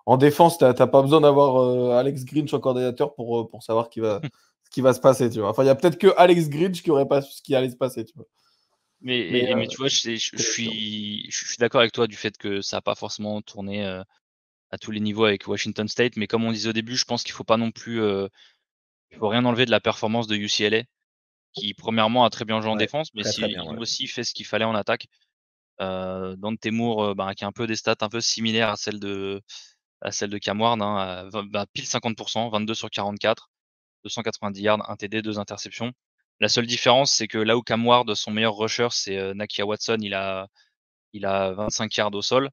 En défense, t'as pas besoin d'avoir Alex Grinch en coordinateur pour savoir ce qui va se passer. Tu vois. Enfin, il y a peut-être que Alex Grinch qui aurait pas su ce qui allait se passer. Tu vois. Mais mais tu vois, c'était chiant. je suis d'accord avec toi du fait que ça a pas forcément tourné, à tous les niveaux avec Washington State, mais comme on disait au début, je pense qu'il faut pas non plus, il faut rien enlever de la performance de UCLA qui premièrement a très bien joué en Ouais, défense, mais très très si bien. ils Ouais. ont aussi fait ce qu'il fallait en attaque. Dante Moore, bah, qui a un peu des stats un peu similaires à celles de Cam Ward, hein, pile 50%, 22 sur 44, 290 yards, 1 TD, 2 interceptions. La seule différence, c'est que là où Cam Ward, son meilleur rusher, c'est Nakia Watson, il a 25 yards au sol.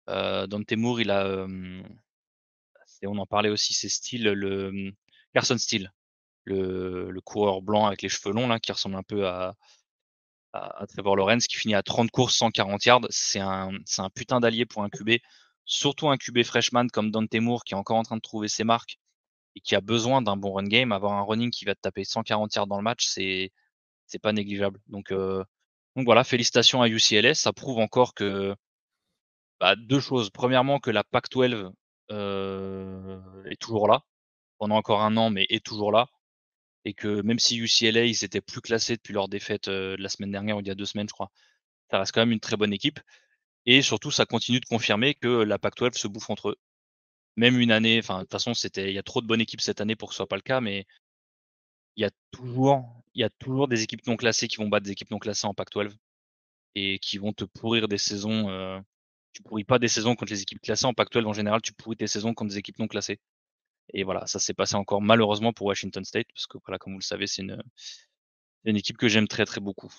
Dante Moore, il a, on en parlait aussi, c'est Steele, Carson Steele, le coureur blanc avec les cheveux longs là, qui ressemble un peu à Trevor Lawrence, qui finit à 30 courses, 140 yards. C'est un putain d'allié pour un QB, surtout un QB freshman comme Dante Moore qui est encore en train de trouver ses marques et qui a besoin d'un bon run game. Avoir un running qui va te taper 140 yards dans le match, c'est pas négligeable. Donc voilà, félicitations à UCLA. Ça prouve encore que bah, deux choses. Premièrement, que la Pac-12 est toujours là pendant encore un an, mais est toujours là. Et que même si UCLA, ils étaient plus classés depuis leur défaite de la semaine dernière ou il y a 2 semaines, je crois, ça reste quand même une très bonne équipe. Et surtout, ça continue de confirmer que la Pac-12 se bouffe entre eux. Même une année, enfin, de toute façon, il y a trop de bonnes équipes cette année pour que ce soit pas le cas, mais il y a toujours des équipes non classées qui vont battre des équipes non classées en Pac-12 et qui vont te pourrir des saisons. Tu pourris pas des saisons contre les équipes classées en Pac-12 en général, tu pourris tes saisons contre des équipes non classées. Et voilà, ça s'est passé encore malheureusement pour Washington State, parce que voilà, comme vous le savez, c'est une équipe que j'aime très très beaucoup.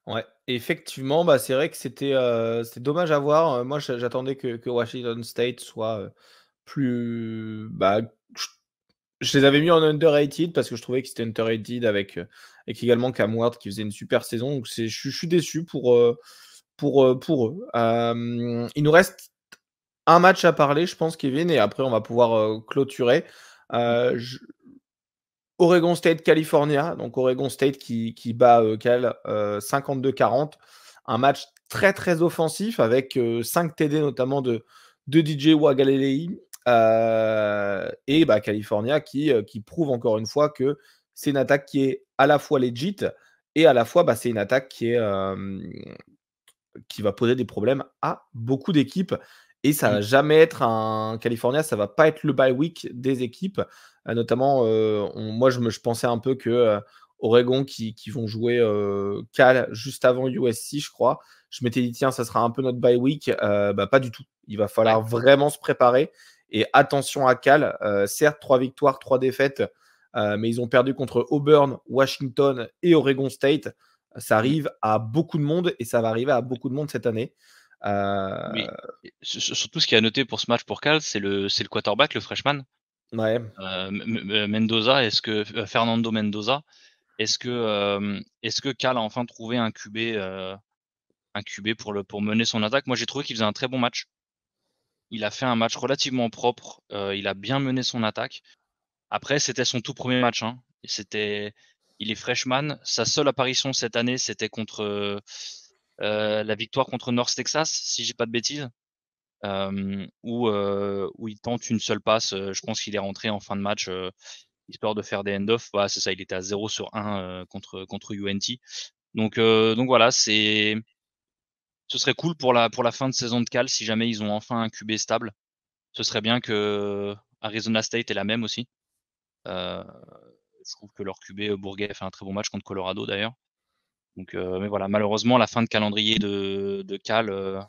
Ouais, effectivement, bah, c'est vrai que c'était dommage à voir. Moi, j'attendais que Washington State soit plus. Bah, je les avais mis en underrated parce que je trouvais que c'était underrated avec également Cam Ward qui faisait une super saison. Donc, je suis déçu pour eux. Il nous reste un match à parler, je pense, Kevin, et après, on va pouvoir clôturer. Mm. Je Oregon State, California. Donc Oregon State qui bat Cal 52-40. Un match très très offensif avec 5 TD notamment de DJ Wagalelei. Et bah, California qui prouve encore une fois que c'est une attaque qui est à la fois legit et à la fois bah, c'est une attaque qui va poser des problèmes à beaucoup d'équipes. Et ça Mm. va jamais être un California, ça va pas être le bye week des équipes. Notamment, moi, je pensais un peu que Oregon qui vont jouer Cal juste avant USC, je crois. Je m'étais dit, tiens, ça sera un peu notre bye week. Bah, pas du tout. Il va Ouais. falloir vraiment se préparer. Et attention à Cal. Certes, 3 victoires, 3 défaites. Mais ils ont perdu contre Auburn, Washington et Oregon State. Ça Mm. arrive à beaucoup de monde et ça va arriver à beaucoup de monde cette année. Mais surtout, ce qui est à noter pour ce match pour Cal, c'est le quarterback, le freshman, Ouais. Mendoza. Fernando Mendoza. Est-ce que Cal a enfin trouvé un QB pour mener son attaque? Moi, j'ai trouvé qu'il faisait un très bon match. Il a fait un match relativement propre. Il a bien mené son attaque. Après, c'était son tout premier match, hein. Il est freshman. Sa seule apparition cette année, c'était contre la victoire contre North Texas, si j'ai pas de bêtises, où il tente une seule passe. Je pense qu'il est rentré en fin de match, histoire de faire des end-off. Voilà, c'est ça. Il était à 0 sur 1 contre UNT. Donc voilà, ce serait cool pour la fin de saison de Cal si jamais ils ont enfin un QB stable. Ce serait bien que Arizona State ait la même aussi. Euh, je trouve que leur QB Bourguet a fait un très bon match contre Colorado d'ailleurs. Mais voilà, malheureusement, la fin de calendrier de Cal,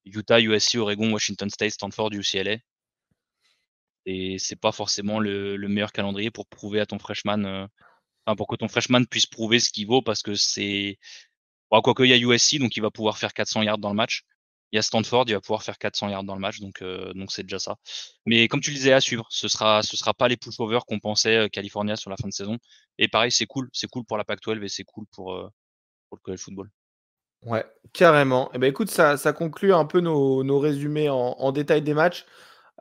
Utah, USC, Oregon, Washington State, Stanford, UCLA. Et c'est pas forcément le meilleur calendrier pour prouver à ton freshman, enfin, pour que ton freshman puisse prouver ce qu'il vaut parce que c'est. Bon, quoique il y a USC, donc il va pouvoir faire 400 yards dans le match. Il y a Stanford, il va pouvoir faire 400 yards dans le match, donc c'est déjà ça. Mais comme tu le disais, à suivre, ce sera pas les pushovers qu'on pensait California sur la fin de saison. Et pareil, c'est cool pour la Pac-12 et c'est cool pour le college football. Ouais, carrément. Et ben écoute, ça conclut un peu nos résumés en détail des matchs.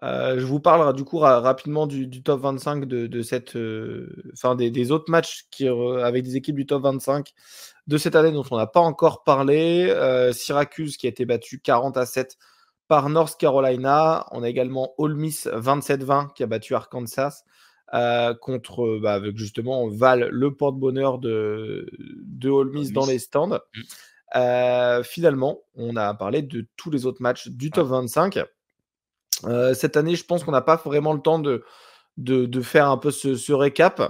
Je vous parle du coup rapidement du top 25 de cette, enfin des autres matchs avec des équipes du top 25 de cette année dont on n'a pas encore parlé. Syracuse qui a été battu 40-7 par North Carolina. On a également Ole Miss 27-20 qui a battu Arkansas contre avec justement Val, le porte-bonheur de Ole Miss dans les stands. Finalement, on a parlé de tous les autres matchs du top 25. Cette année, je pense qu'on n'a pas vraiment le temps de faire un peu ce récap.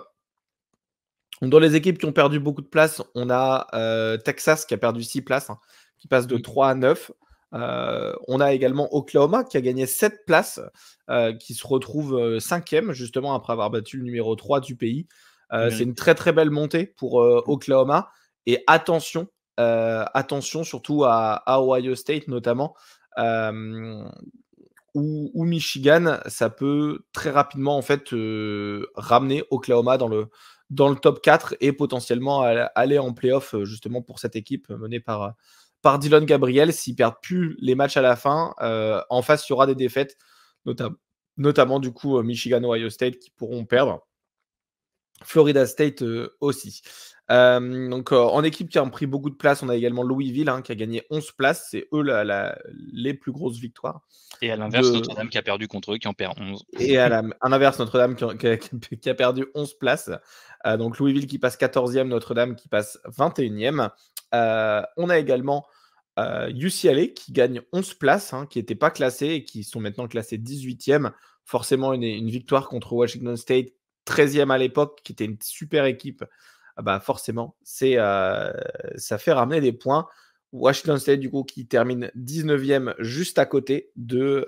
Dans les équipes qui ont perdu beaucoup de place, on a Texas qui a perdu 6 places, hein, qui passe de 3 à 9. On a également Oklahoma qui a gagné 7 places, qui se retrouve 5e justement après avoir battu le numéro 3 du pays. C'est une très très belle montée pour Oklahoma. Et attention surtout à Ohio State notamment, ou Michigan, ça peut très rapidement en fait ramener Oklahoma dans le top 4 et potentiellement aller en playoff justement pour cette équipe menée par Dylan Gabriel. S'ils perdent plus les matchs à la fin, en face, il y aura des défaites, notamment du coup Michigan, Ohio State qui pourront perdre. Florida State aussi. Donc en équipe qui a pris beaucoup de place, on a également Louisville qui a gagné 11 places. C'est eux les plus grosses victoires. Et à l'inverse, Notre-Dame qui a perdu contre eux, qui en perd 11. Et à l'inverse, Notre-Dame qui a perdu 11 places. Donc Louisville qui passe 14e, Notre-Dame qui passe 21e. On a également UCLA qui gagne 11 places, qui n'étaient pas classés et qui sont maintenant classés 18e. Forcément une victoire contre Washington State, 13e à l'époque, qui était une super équipe. Forcément, ça fait ramener des points. Washington State, du coup, qui termine 19e juste à côté de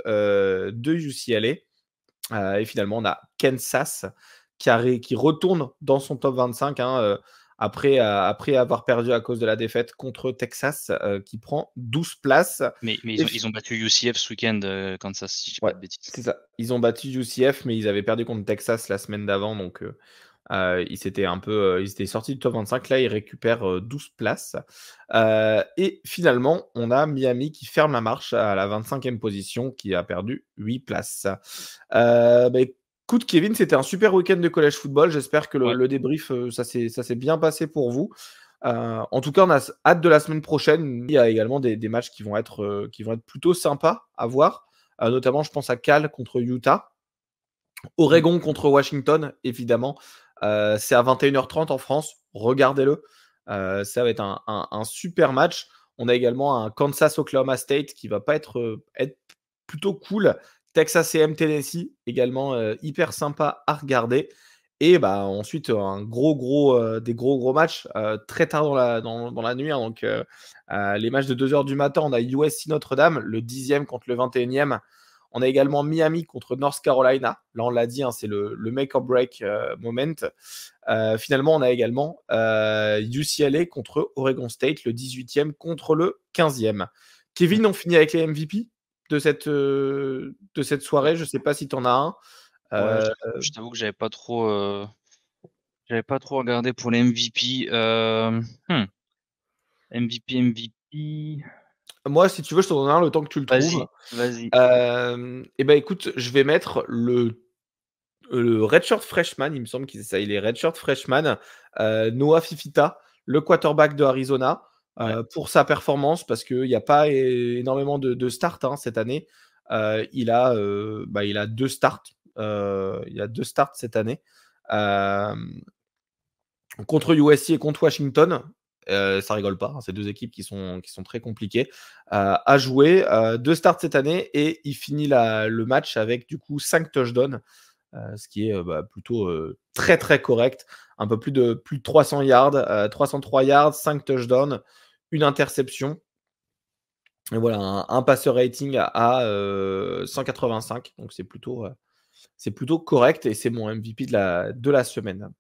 UCLA. Et finalement, on a Kansas qui retourne dans son top 25 après avoir perdu à cause de la défaite contre Texas, qui prend 12 places. Mais ils ont battu UCF ce week-end, Kansas, si je dis pas de bêtises. C'est ça. Ils ont battu UCF, mais ils avaient perdu contre Texas la semaine d'avant, donc ils étaient sortis du top 25. Là, ils récupèrent 12 places. Et finalement, on a Miami qui ferme la marche à la 25e position, qui a perdu 8 places. Écoute, Kevin, c'était un super week-end de college football. J'espère que le débrief, ça s'est bien passé pour vous. En tout cas, on a hâte de la semaine prochaine. Il y a également des matchs qui vont être plutôt sympas à voir. Notamment, je pense à Cal contre Utah. Oregon contre Washington, évidemment. C'est à 21h30 en France. Regardez-le. Ça va être un super match. On a également un Kansas-Oklahoma State qui va pas être plutôt cool. Texas A&M Tennessee, également hyper sympa à regarder. Et ensuite, des gros matchs très tard dans la nuit. Donc, les matchs de 2h du matin, on a USC Notre-Dame, le 10e contre le 21e. On a également Miami contre North Carolina. Là, on l'a dit, c'est le make or break moment. Finalement, on a également UCLA contre Oregon State, le 18e contre le 15e. Kevin, on finit avec les MVP de cette soirée. Je ne sais pas si tu en as un. Je t'avoue que j'avais pas trop regardé pour les MVP. MVP. Moi, si tu veux, je te donne un le temps que tu le trouves. Vas-y. Écoute, je vais mettre le redshirt freshman, il me semble qu'il est redshirt freshman, Noah Fifita, le quarterback de Arizona, pour sa performance, parce qu'il n'y a pas énormément de starts cette année. Il a 2 starts. Il y a 2 starts cette année. Contre USC et contre Washington. Ça rigole pas, c'est 2 équipes qui sont très compliquées à jouer. 2 starts cette année et il finit le match avec du coup 5 touchdowns, ce qui est plutôt très très correct. Un peu plus de 300 yards, 303 yards, 5 touchdowns, une interception. Et voilà, un passer rating à 185. Donc c'est plutôt correct et c'est mon MVP de la semaine.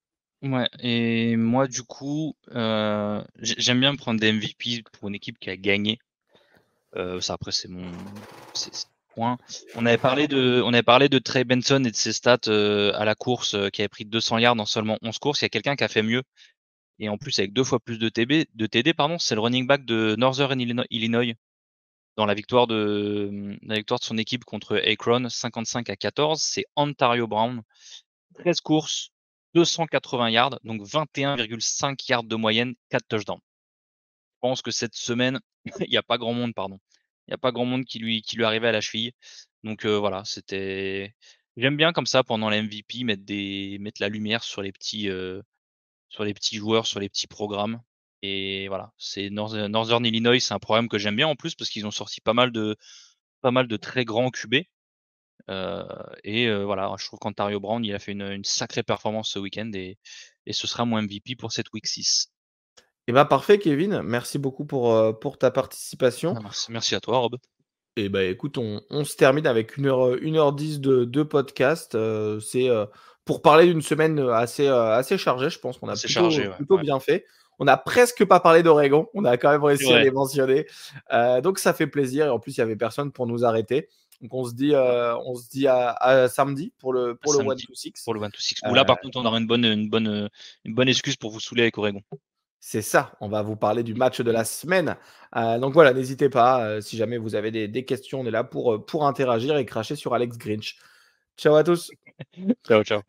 Ouais, et moi du coup, j'aime bien prendre des MVP pour une équipe qui a gagné. Ça après c'est point. On avait parlé de Trey Benson et de ses stats à la course, qui avait pris 200 yards en seulement 11 courses. Il y a quelqu'un qui a fait mieux et en plus avec 2 fois plus de TD, pardon, c'est le running back de Northern Illinois dans la victoire de son équipe contre Akron, 55-14. C'est Ontario Brown. 13 courses, 280 yards, donc 21,5 yards de moyenne, 4 touchdowns. Je pense que cette semaine, il n'y a pas grand monde, pardon. Il n'y a pas grand monde qui lui arrivait à la cheville. Donc voilà, c'était. J'aime bien comme ça pendant la MVP mettre la lumière sur les petits joueurs, sur les petits programmes. Et voilà, c'est Northern Illinois, c'est un programme que j'aime bien en plus parce qu'ils ont sorti pas mal de très grands QB. Voilà, je trouve qu'Ontario Brown, il a fait une sacrée performance ce week-end et ce sera mon MVP pour cette week 6. Et bah parfait, Kevin. Merci beaucoup pour ta participation. Merci à toi, Rob. Et bah écoute, on se termine avec 1h10 de podcast. C'est pour parler d'une semaine assez chargée, je pense qu'on a C'est chargé, ouais. plutôt bien fait. On n'a presque pas parlé d'Oregon, on a quand même réussi à Ouais. les mentionner. Donc ça fait plaisir. Et en plus, il n'y avait personne pour nous arrêter. Donc on se dit à samedi pour le Samedi, 1-2-6. pour le 1-2-6. Où là, par contre, on aura une bonne excuse pour vous saouler avec Oregon. C'est ça, on va vous parler du match de la semaine. Donc voilà, n'hésitez pas, si jamais vous avez des questions, on est là pour interagir et cracher sur Alex Grinch. Ciao à tous. Ciao, ciao.